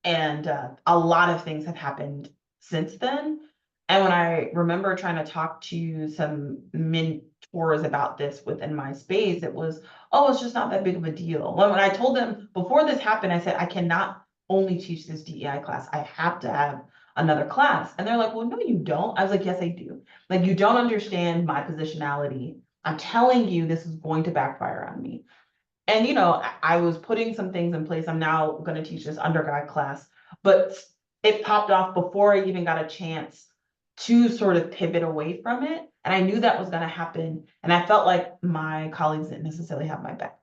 And a lot of things have happened since then. And when I remember trying to talk to some mentors about this within my space, it was, oh, it's just not that big of a deal. When I told them before this happened, I said, I cannot only teach this DEI class. I have to have another class. And they're like, well, no, you don't. I was like, yes, I do. Like, you don't understand my positionality. I'm telling you, this is going to backfire on me. And, you know, I was putting some things in place. I'm now going to teach this undergrad class, but it popped off before I even got a chance to sort of pivot away from it. And I knew that was going to happen. And I felt like my colleagues didn't necessarily have my back.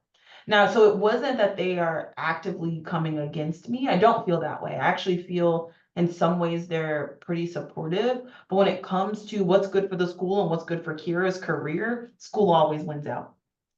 Now, so it wasn't that they are actively coming against me. I don't feel that way. I actually feel in some ways they're pretty supportive. But when it comes to what's good for the school and what's good for Kira's career, school always wins out.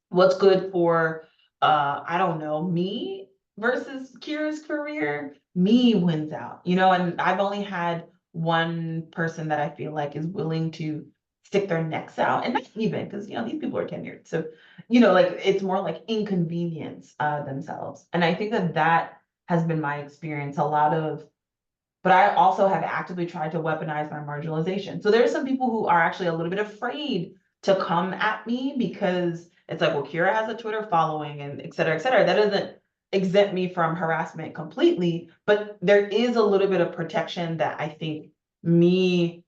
What's good for I don't know, me versus Kira's career, me wins out, you know, and I've only had one person that I feel like is willing to stick their necks out, and not even because, you know, these people are tenured. So, you know, like it's more like inconvenience themselves. And I think that that has been my experience. But I also have actively tried to weaponize my marginalization. So there's some people who are actually a little bit afraid to come at me because it's like, well, Kira has a Twitter following and et cetera, et cetera. That doesn't exempt me from harassment completely, but there is a little bit of protection that I think me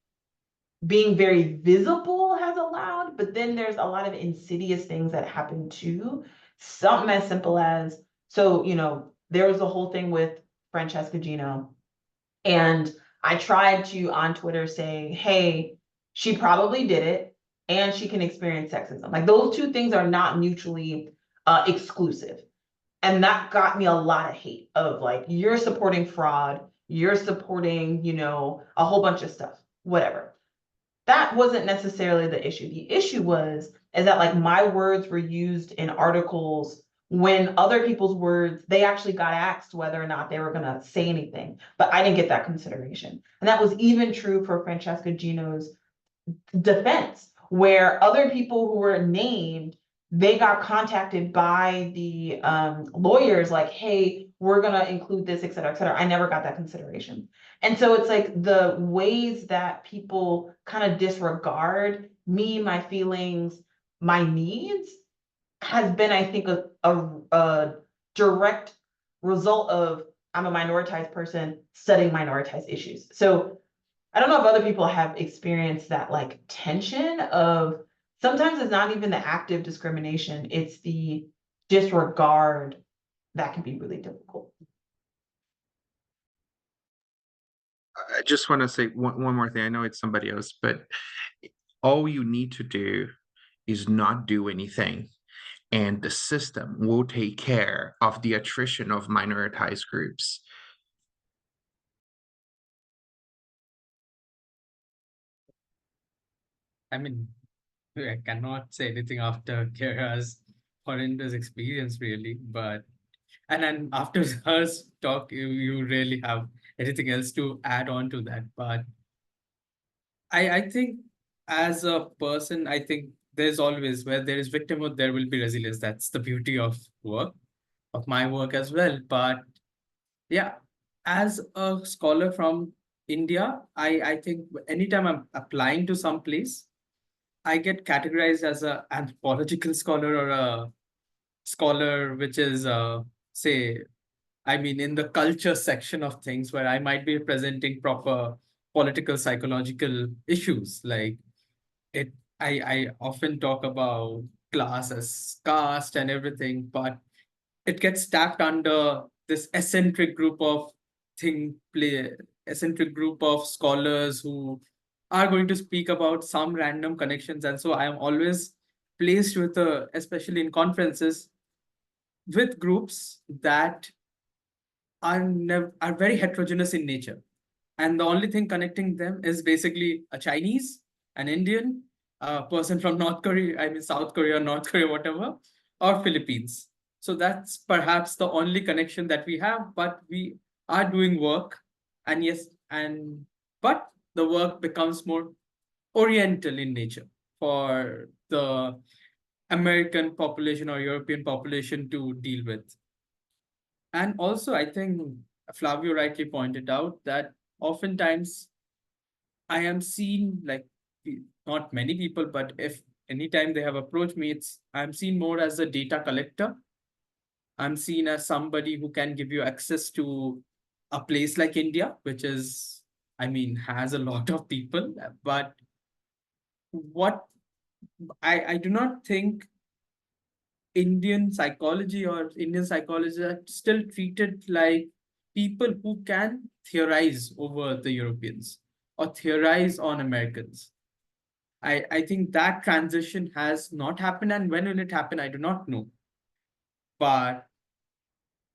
being very visible has allowed, but then there's a lot of insidious things that happen too. Something as simple as, so, you know, there was a whole thing with Francesca Gino, and I tried to on Twitter say, hey, she probably did it and she can experience sexism. Like those two things are not mutually exclusive. And that got me a lot of hate of like, you're supporting fraud, you're supporting, you know, a whole bunch of stuff, whatever. That wasn't necessarily the issue. The issue is that like my words were used in articles when other people's words, they actually got asked whether or not they were gonna say anything, but I didn't get that consideration. And that was even true for Francesca Gino's defense, where other people who were named, they got contacted by the lawyers like, hey, we're gonna include this, et cetera, et cetera. I never got that consideration. And so it's like the ways that people kind of disregard me, my feelings, my needs has been, I think, a direct result of I'm a minoritized person studying minoritized issues. So I don't know if other people have experienced that like tension of sometimes it's not even the active discrimination, it's the disregard that can be really difficult. I just want to say one more thing. I know it's somebody else, but all you need to do is not do anything, and the system will take care of the attrition of minoritized groups. I mean, I cannot say anything after Kira's horrendous experience, really. But and then after her talk, you really have anything else to add on to that. But I think as a person, I think there's always where there is victimhood, there will be resilience. That's the beauty of work, of my work as well. But yeah, as a scholar from India, I think anytime I'm applying to some place, I get categorized as a anthropological scholar or a scholar which is say, I mean, in the culture section of things where I might be presenting proper political psychological issues. Like it I often talk about class as caste and everything, but it gets tapped under this eccentric group of scholars who are going to speak about some random connections. And so I am always placed with especially in conferences, with groups that are very heterogeneous in nature. And the only thing connecting them is basically a Chinese, an Indian, a person from North Korea, I mean South Korea, North Korea, whatever, or Philippines. So that's perhaps the only connection that we have, but we are doing work. And yes, but the work becomes more oriental in nature for the American population or European population to deal with. And also, I think Flavio rightly pointed out that oftentimes I am seen like not many people, but if anytime they have approached me, I'm seen more as a data collector. I'm seen as somebody who can give you access to a place like India, which is, I mean, has a lot of people, but what I do not think Indian psychology or Indian psychologists are still treated like people who can theorize over the Europeans or theorize on Americans. I think that transition has not happened, and when will it happen? I do not know. But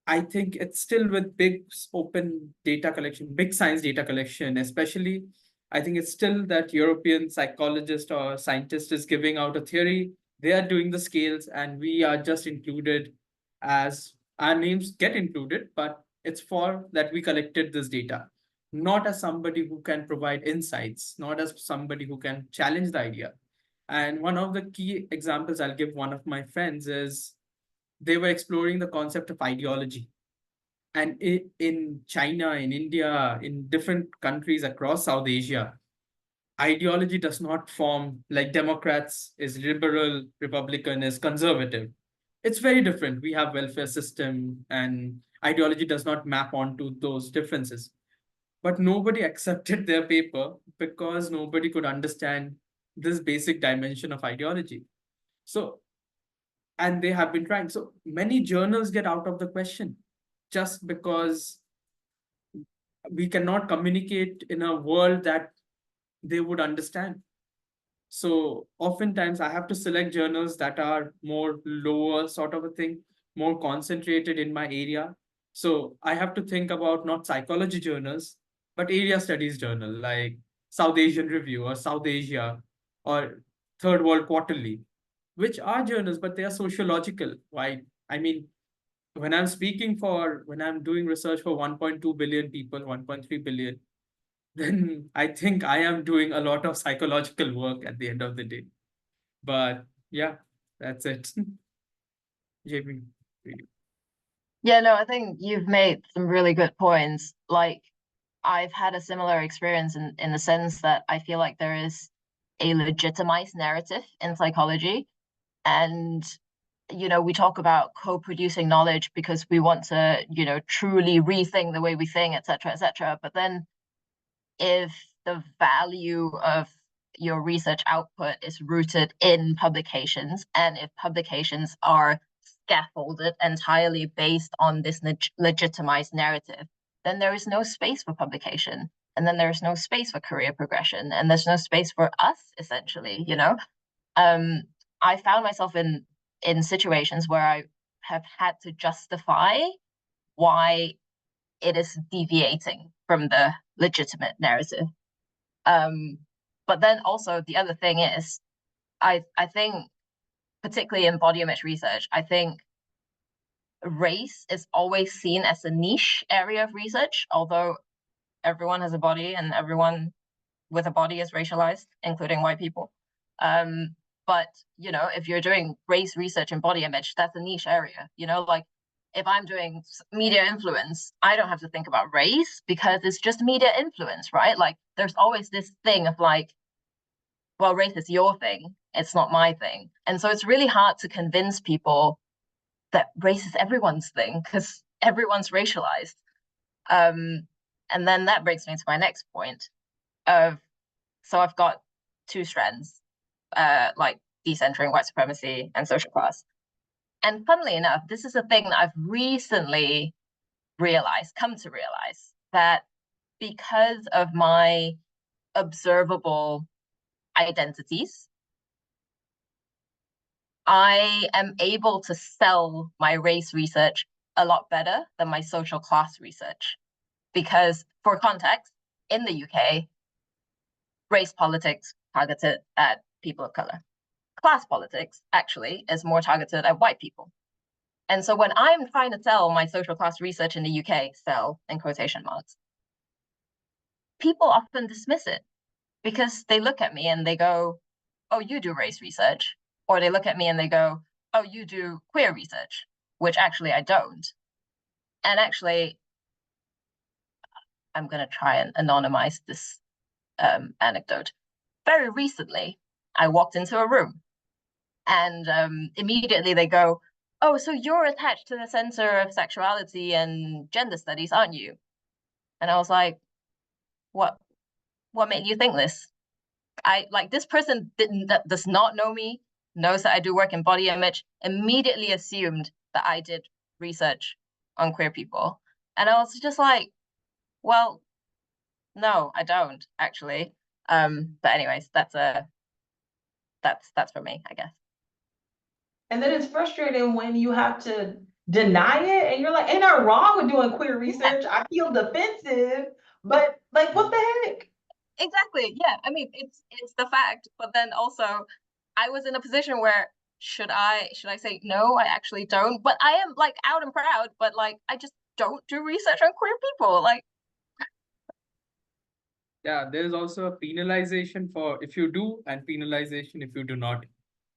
I think it's still with big open data collection, big science data collection, especially. I think it's still that European psychologist or scientist is giving out a theory. They are doing the scales, and we are just included as our names get included, but it's for that we collected this data, not as somebody who can provide insights, not as somebody who can challenge the idea. And one of the key examples I'll give one of my friends is they were exploring the concept of ideology. And in China, in India, in different countries across South Asia, ideology does not form like Democrats is liberal, Republican is conservative. It's very different. We have welfare system, and ideology does not map onto those differences. But nobody accepted their paper because nobody could understand this basic dimension of ideology. So, and they have been trying. So many journals get out of the question just because we cannot communicate in a world that they would understand. So oftentimes I have to select journals that are more lower sort of a thing, more concentrated in my area. So I have to think about not psychology journals, but area studies journal like South Asian Review or South Asia or Third World Quarterly, which are journals, but they are sociological. Why? I mean, when I'm doing research for 1.2 billion people, 1.3 billion, then I think I am doing a lot of psychological work at the end of the day. But yeah, that's it. JB. Yeah, no, I think you've made some really good points. Like, I've had a similar experience in the sense that I feel like there is a legitimized narrative in psychology. And, we talk about co-producing knowledge because we want to, truly rethink the way we think, et cetera, et cetera. But then if the value of your research output is rooted in publications, and if publications are scaffolded entirely based on this legitimized narrative, then there is no space for publication. And then there's no space for career progression. And there's no space for us, essentially, I found myself in situations where I have had to justify why it is deviating from the legitimate narrative. But then also the other thing is, I think, particularly in body image research, I think race is always seen as a niche area of research, although everyone has a body and everyone with a body is racialized, including white people. But, if you're doing race research in body image, that's a niche area, like if I'm doing media influence, I don't have to think about race because it's just media influence, right? Like there's always this thing of like, well, race is your thing, it's not my thing. And so it's really hard to convince people that race is everyone's thing because everyone's racialized. And then that brings me to my next point of, so I've got two strands, like decentering white supremacy and social class. And funnily enough, this is a thing that I've recently come to realize that because of my observable identities, I am able to sell my race research a lot better than my social class research. Because for context, in the UK, race politics targeted at people of color. Class politics actually is more targeted at white people. And so when I'm trying to sell my social class research in the UK, sell in quotation marks, people often dismiss it because they look at me and they go, oh, you do race research. Or they look at me and they go, oh, you do queer research, which actually I don't. And actually, I'm going to try and anonymize this anecdote. Very recently, I walked into a room and immediately they go, "Oh, so you're attached to the Center of Sexuality and Gender Studies, aren't you?" And I was like, what made you think this? This person does not know me, knows that I do work in body image, immediately assumed that I did research on queer people. And I was just like, well, no, I don't actually. But anyways, that's for me, I guess. And then it's frustrating when you have to deny it and you're like, ain't I wrong with doing queer research? I feel defensive, but like, what the heck? Exactly. Yeah. I mean, it's the fact, but then also I was in a position where should I say no, I actually don't, but I am like out and proud, but like I just don't do research on queer people. Like, Yeah, there is also a penalization for if you do and penalization if you do not.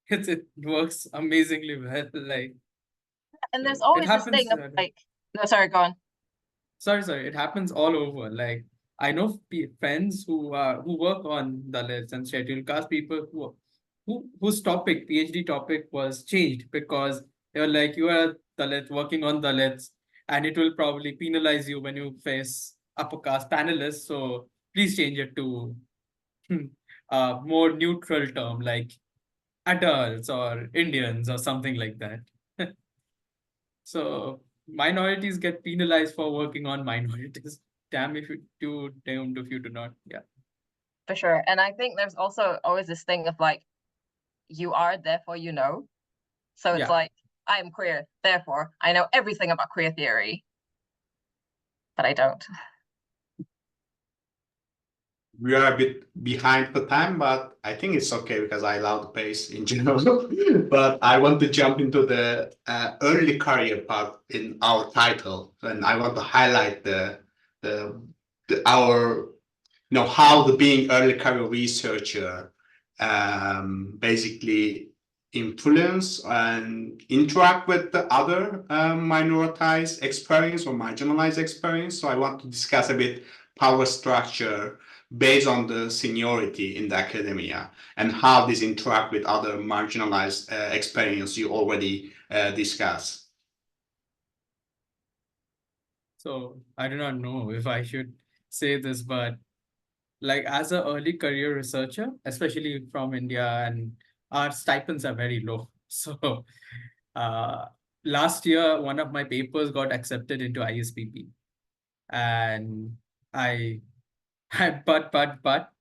It works amazingly well. Like and there's it always this happens. thing of like, no, sorry, go on. Sorry. It happens all over. Like I know friends who work on Dalits and scheduled caste people whose topic PhD topic was changed because they were like, you are Dalit working on Dalits, and it will probably penalize you when you face upper caste panelists. So please change it to a more neutral term like adults or Indians or something like that. So minorities get penalized for working on minorities. Damn if you do, damned if you do not. Yeah. For sure. And I think there's also always this thing of like, you are, therefore you know. So it's Yeah. like, I am queer, therefore I know everything about queer theory, but I don't. We are a bit behind the time, but I think it's okay because I love the pace in general. But I want to jump into the early career part in our title, and I want to highlight our how the being early career researcher basically influence and interact with the other minoritized experience or marginalized experience. So I want to discuss a bit power structure based on the seniority in the academia and how this interact with other marginalized experience you already discussed. So I do not know if I should say this, but like as an early career researcher, especially from India, and our stipends are very low. So uh, last year, one of my papers got accepted into ISPP, and I, but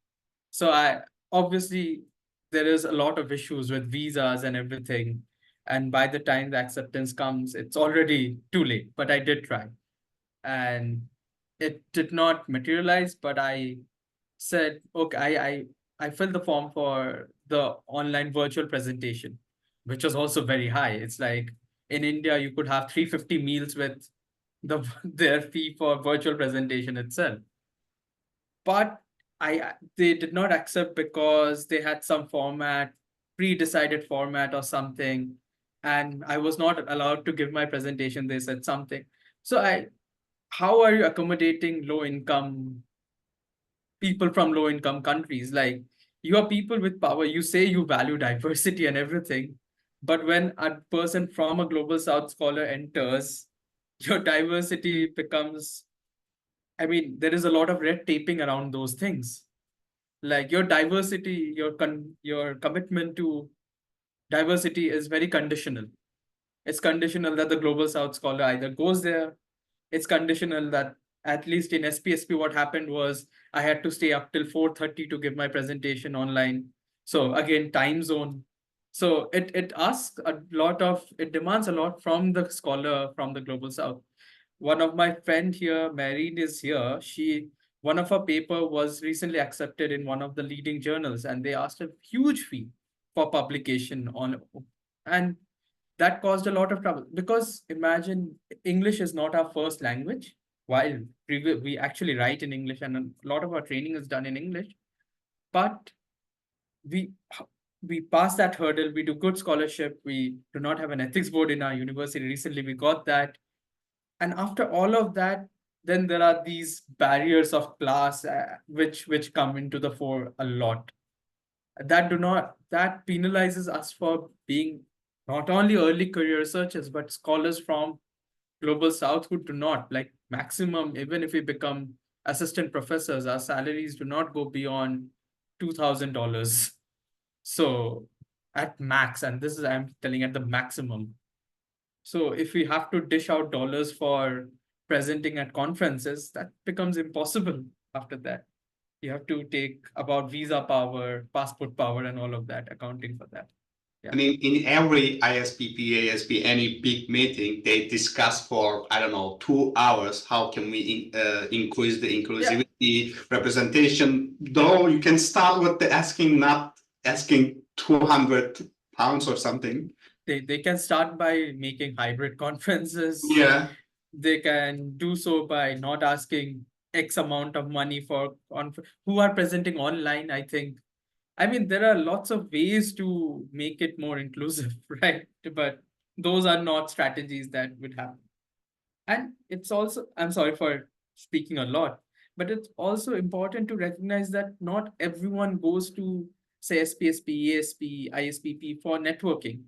so I obviously there is a lot of issues with visas and everything. And by the time the acceptance comes, it's already too late. But I did try. And it did not materialize, but I said, okay, I filled the form for the online virtual presentation, which was also very high. It's like in India, you could have 350 meals with their fee for virtual presentation itself. But they did not accept because they had some format, pre-decided format or something, and I was not allowed to give my presentation. They said something. So how are you accommodating low income people from low income countries? Like you are people with power. You say you value diversity and everything, but when a person from a global South scholar enters, your diversity becomes, I mean, there is a lot of red taping around those things. Like your diversity, your commitment to diversity is very conditional. It's conditional that the global South scholar either goes there. It's conditional that at least in SPSP, what happened was I had to stay up till 4:30 to give my presentation online. So again, time zone. So it asks a lot of, it demands a lot from the scholar from the global South. One of my friend here, Marine, is here. One of her paper was recently accepted in one of the leading journals, and they asked a huge fee for publication on, and that caused a lot of trouble because imagine English is not our first language. While we actually write in English and a lot of our training is done in English, but we we pass that hurdle. We do good scholarship. We do not have an ethics board in our university. Recently, we got that. And after all of that, then there are these barriers of class which come into the fore a lot. That penalizes us for being not only early career researchers, but scholars from global south who do not, like, maximum, even if we become assistant professors, our salaries do not go beyond $2,000. So at max, and this is, I'm telling, at the maximum. So if we have to dish out dollars for presenting at conferences, that becomes impossible after that. You have to take about visa power, passport power, and all of that, accounting for that. Yeah. I mean, in every ISPP, ASP, any big meeting, they discuss for, I don't know, 2 hours, how can we increase the inclusivity, representation, though you can start with the not asking 200 pounds or something. They can start by making hybrid conferences. Yeah. They can do so by not asking X amount of money for who are presenting online, I think. I mean, there are lots of ways to make it more inclusive, right? But those are not strategies that would happen. And it's also, I'm sorry for speaking a lot, but it's also important to recognize that not everyone goes to, say, SPSP, ESP, ISPP for networking.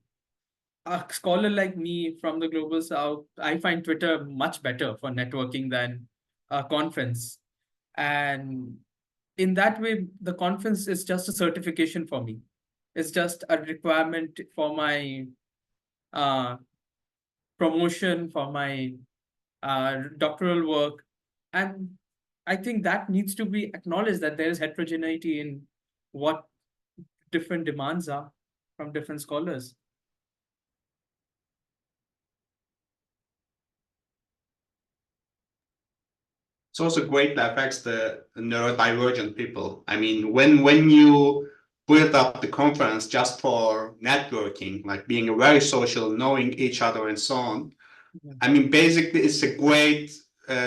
A scholar like me from the global south, I find Twitter much better for networking than a conference. And in that way, the conference is just a certification for me. It's just a requirement for my promotion, for my doctoral work. And I think that needs to be acknowledged, that there is heterogeneity in what different demands are from different scholars. It's also great that affects the neurodivergent people. I mean, when you build up the conference just for networking, like being very social, knowing each other and so on, I mean, basically it's a great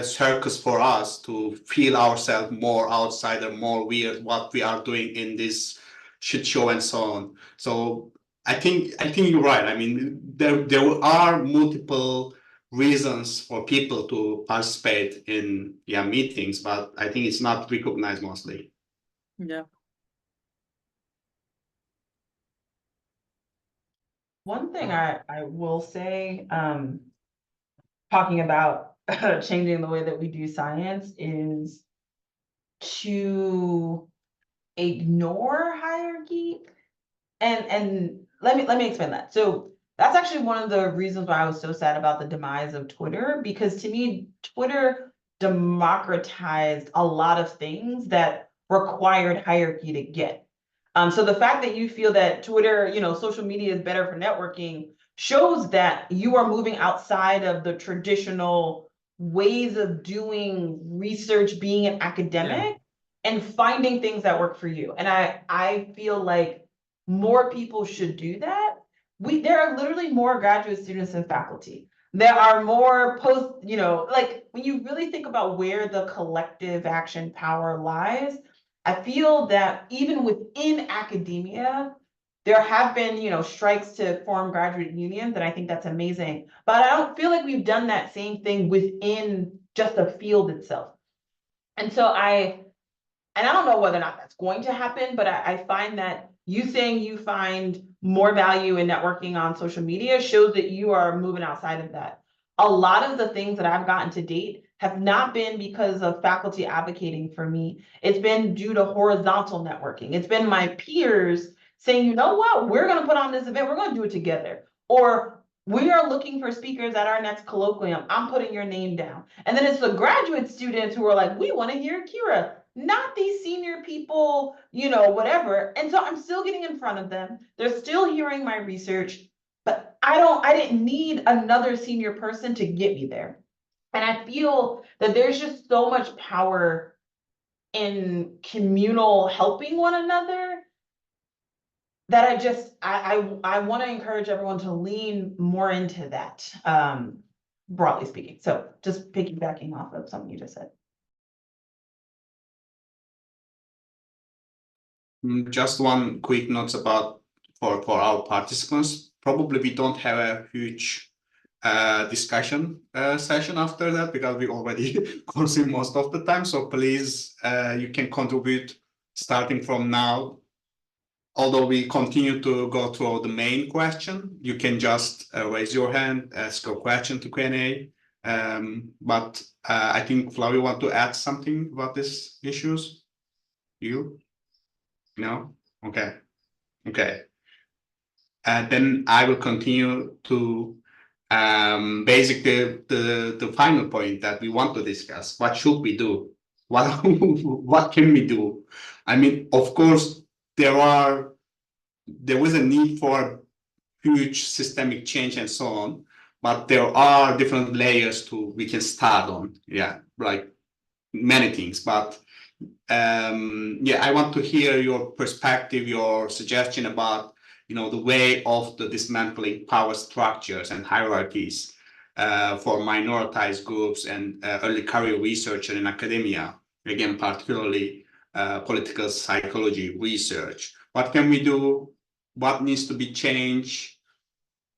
circus for us to feel ourselves more outsider, more weird, what we are doing in this shit show and so on. So I think you're right. I mean, there are multiple reasons for people to participate in meetings, but I think it's not recognized mostly. Yeah. One thing I will say, talking about changing the way that we do science, is to ignore hierarchy. And let me explain that. So that's actually one of the reasons why I was so sad about the demise of Twitter, because to me, Twitter democratized a lot of things that required hierarchy to get. So the fact that you feel that Twitter, social media is better for networking, shows that you are moving outside of the traditional ways of doing research, being an academic, and finding things that work for you. And I feel like more people should do that. There are literally more graduate students than faculty. There are more like when you really think about where the collective action power lies, I feel that even within academia, there have been, strikes to form graduate unions, and I think that's amazing. But I don't feel like we've done that same thing within just the field itself. And so I don't know whether or not that's going to happen, but I find that you saying you find more value in networking on social media shows that you are moving outside of that. A lot of the things that I've gotten to date have not been because of faculty advocating for me. It's been due to horizontal networking. It's been my peers saying, you know what, we're going to put on this event, we're going to do it together. Or we are looking for speakers at our next colloquium, I'm putting your name down. And then it's the graduate students who are like, we want to hear Kira, not these senior people, whatever. And so I'm still getting in front of them. They're still hearing my research, but I didn't need another senior person to get me there. And I feel that there's just so much power in communal helping one another that I want to encourage everyone to lean more into that, broadly speaking. So just piggybacking off of something you just said. Just one quick note about for our participants. Probably we don't have a huge discussion session after that, because we already consumed most of the time. So please, you can contribute starting from now. Although we continue to go through the main question, you can just raise your hand, ask a question to Q&A. But I think Flavio want to add something about these issues. You? No? Okay. Okay. Then I will continue to basically the final point that we want to discuss. What should we do? What can we do? I mean, of course, there is a need for huge systemic change and so on, but there are different layers we can start on. Yeah, like many things. But yeah, I want to hear your perspective, your suggestion about the way of the dismantling power structures and hierarchies for minoritized groups and early career researcher in academia. Again, particularly political psychology research. What can we do? What needs to be changed?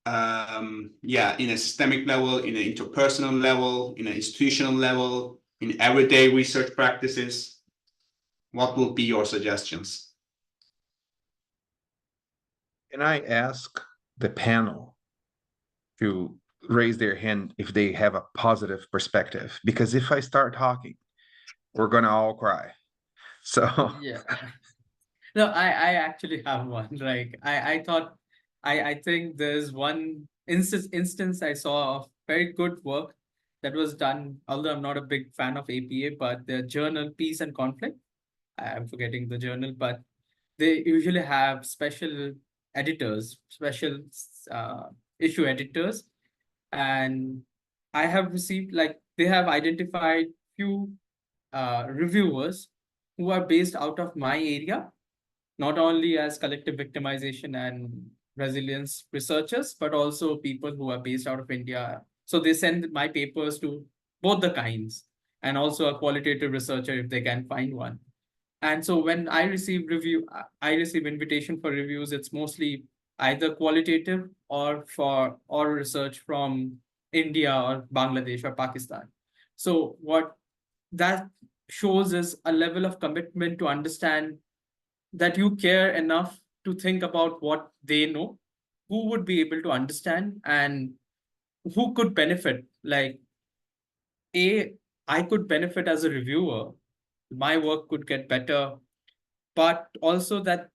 Yeah, in a systemic level, in an interpersonal level, in an institutional level, in everyday research practices. What will be your suggestions? Can I ask the panel to raise their hand if they have a positive perspective? Because if I start talking, we're gonna all cry. So Yeah. No, I actually have one. Like I thought I think there's one instance I saw of very good work that was done, although I'm not a big fan of APA, but the journal Peace and Conflict. I'm forgetting the journal, but they usually have special editors, special uh, issue editors, and I have received, like, they have identified few reviewers who are based out of my area, not only as collective victimization and resilience researchers, but also people who are based out of India. So they send my papers to both the kinds, and also a qualitative researcher if they can find one. And so when I receive invitation for reviews, it's mostly either qualitative or research from India or Bangladesh or Pakistan. So what that shows is a level of commitment to understand that you care enough to think about what they know, who would be able to understand, and who could benefit. Like, I could benefit as a reviewer, my work could get better, but also that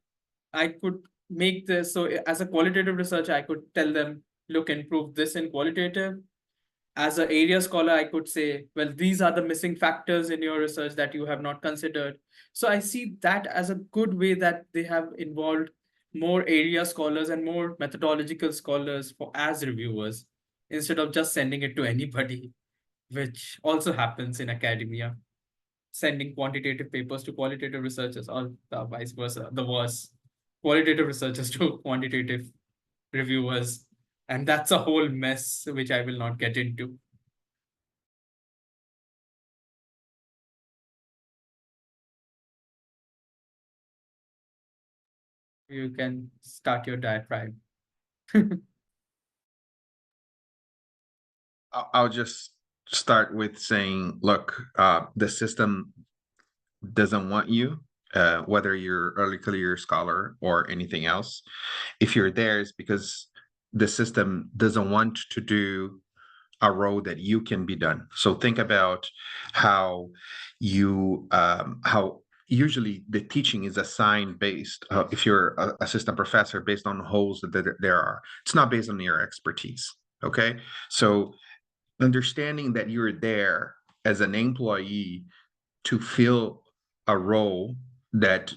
I could make this. So as a qualitative researcher, I could tell them, look, improve this in qualitative. As an area scholar, I could say, well, these are the missing factors in your research that you have not considered. So I see that as a good way that they have involved more area scholars and more methodological scholars as reviewers, instead of just sending it to anybody, which also happens in academia, sending quantitative papers to qualitative researchers, or the vice versa, the worse, qualitative researchers to quantitative reviewers. And that's a whole mess, which I will not get into. You can start your diatribe. I'll just start with saying, look, the system doesn't want you, whether you're early career scholar or anything else. If you're there, it's because the system doesn't want to do a role that you can be done. So think about how how usually the teaching is assigned based, if you're an assistant professor, based on holes that there are. It's not based on your expertise. Okay, so understanding that you're there as an employee to fill a role that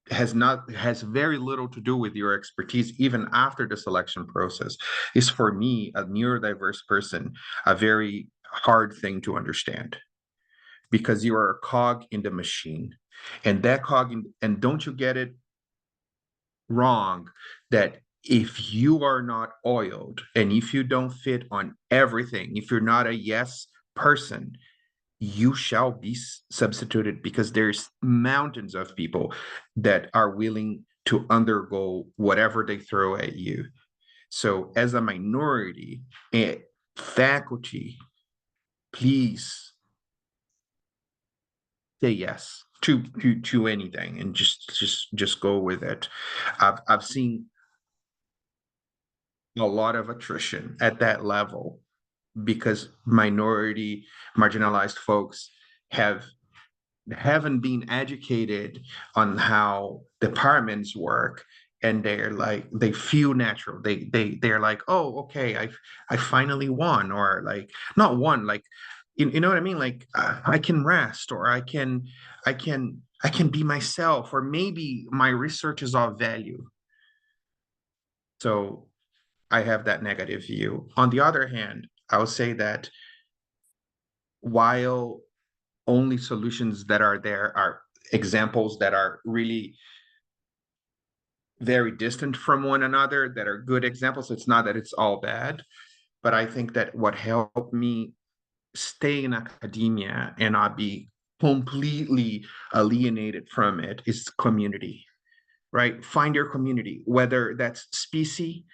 has very little to do with your expertise, even after the selection process, is, for me, a neurodiverse person, a very hard thing to understand, because you are a cog in the machine, and that cog and don't you get it wrong, that if you are not oiled and if you don't fit on everything, if you're not a yes person, you shall be substituted, because there's mountains of people that are willing to undergo whatever they throw at you. So as a minority, faculty, please say yes to anything and just go with it. I've seen a lot of attrition at that level because marginalized folks haven't been educated on how departments work, and they feel natural. They're like, oh, okay, I finally won, or like not won, like you know what I mean, like I can rest, or I can be myself, or maybe my research is of value. So I have that negative view. On the other hand, I would say that while only solutions that are there are examples that are really very distant from one another, that are good examples, it's not that it's all bad, but I think that what helped me stay in academia and not be completely alienated from it is community. Right? Find your community, whether that's Specie.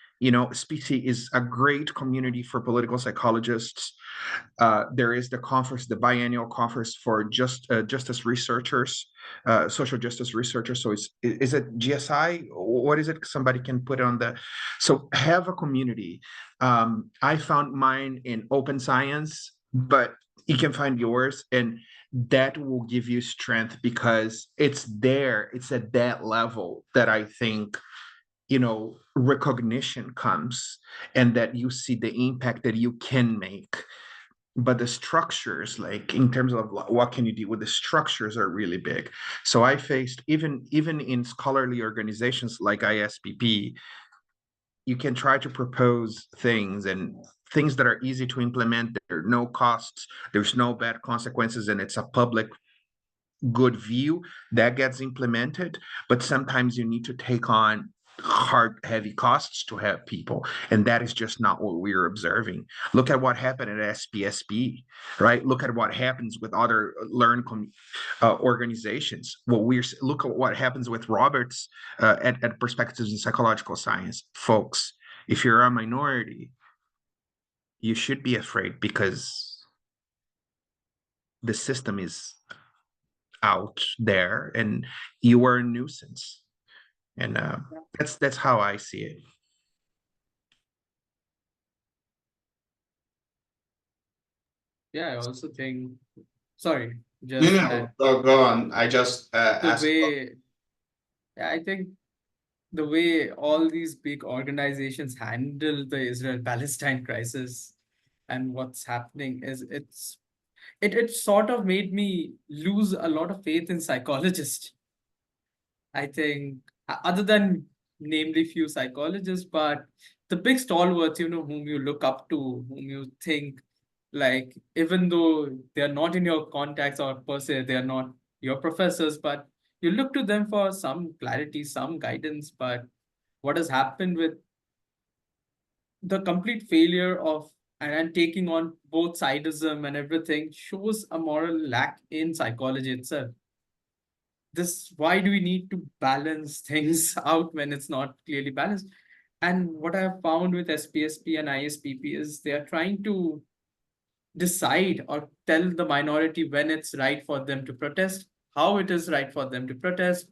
Specie is a great community for political psychologists. There is the conference, the biennial conference for justice researchers, social justice researchers. So is it GSI? What is it? Somebody can put on the. So have a community. I found mine in open science, but you can find yours, and that will give you strength because it's there. It's at that level that I think recognition comes, and that you see the impact that you can make. But the structures, like in terms of what can you do with the structures, are really big. So I faced even in scholarly organizations like ISPP, you can try to propose things that are easy to implement. There are no costs, there's no bad consequences, and it's a public good view that gets implemented. But sometimes you need to take on hard, heavy costs to have people, and that is just not what we're observing. Look at what happened at SPSP, right? Look at what happens with other organizations. Look at what happens with Roberts at Perspectives in Psychological Science. Folks, if you're a minority, you should be afraid because the system is out there and you are a nuisance. And that's how I see it. Yeah, I also think, sorry, No, just no, go on. I just the asked. way, yeah, I think the way all these big organizations handle the Israel-Palestine crisis and what's happening is it sort of made me lose a lot of faith in psychologists. I think, other than namely few psychologists, but the big stalwarts, whom you look up to, whom you think, like, even though they're not in your contacts or per se, they're not your professors, but you look to them for some clarity, some guidance. But what has happened with the complete failure of and taking on both sidism and everything shows a moral lack in psychology itself. Why do we need to balance things out when it's not clearly balanced? And what I have found with SPSP and ISPP is they are trying to decide or tell the minority when it's right for them to protest, how it is right for them to protest,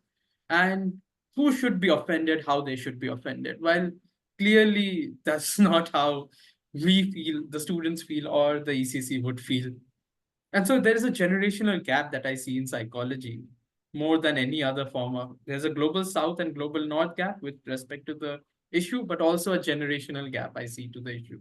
and who should be offended, how they should be offended. While clearly that's not how we feel, the students feel, or the ECC would feel. And so there is a generational gap that I see in psychology more than any other form of. There's a global south and global north gap with respect to the issue, but also a generational gap I see to the issue.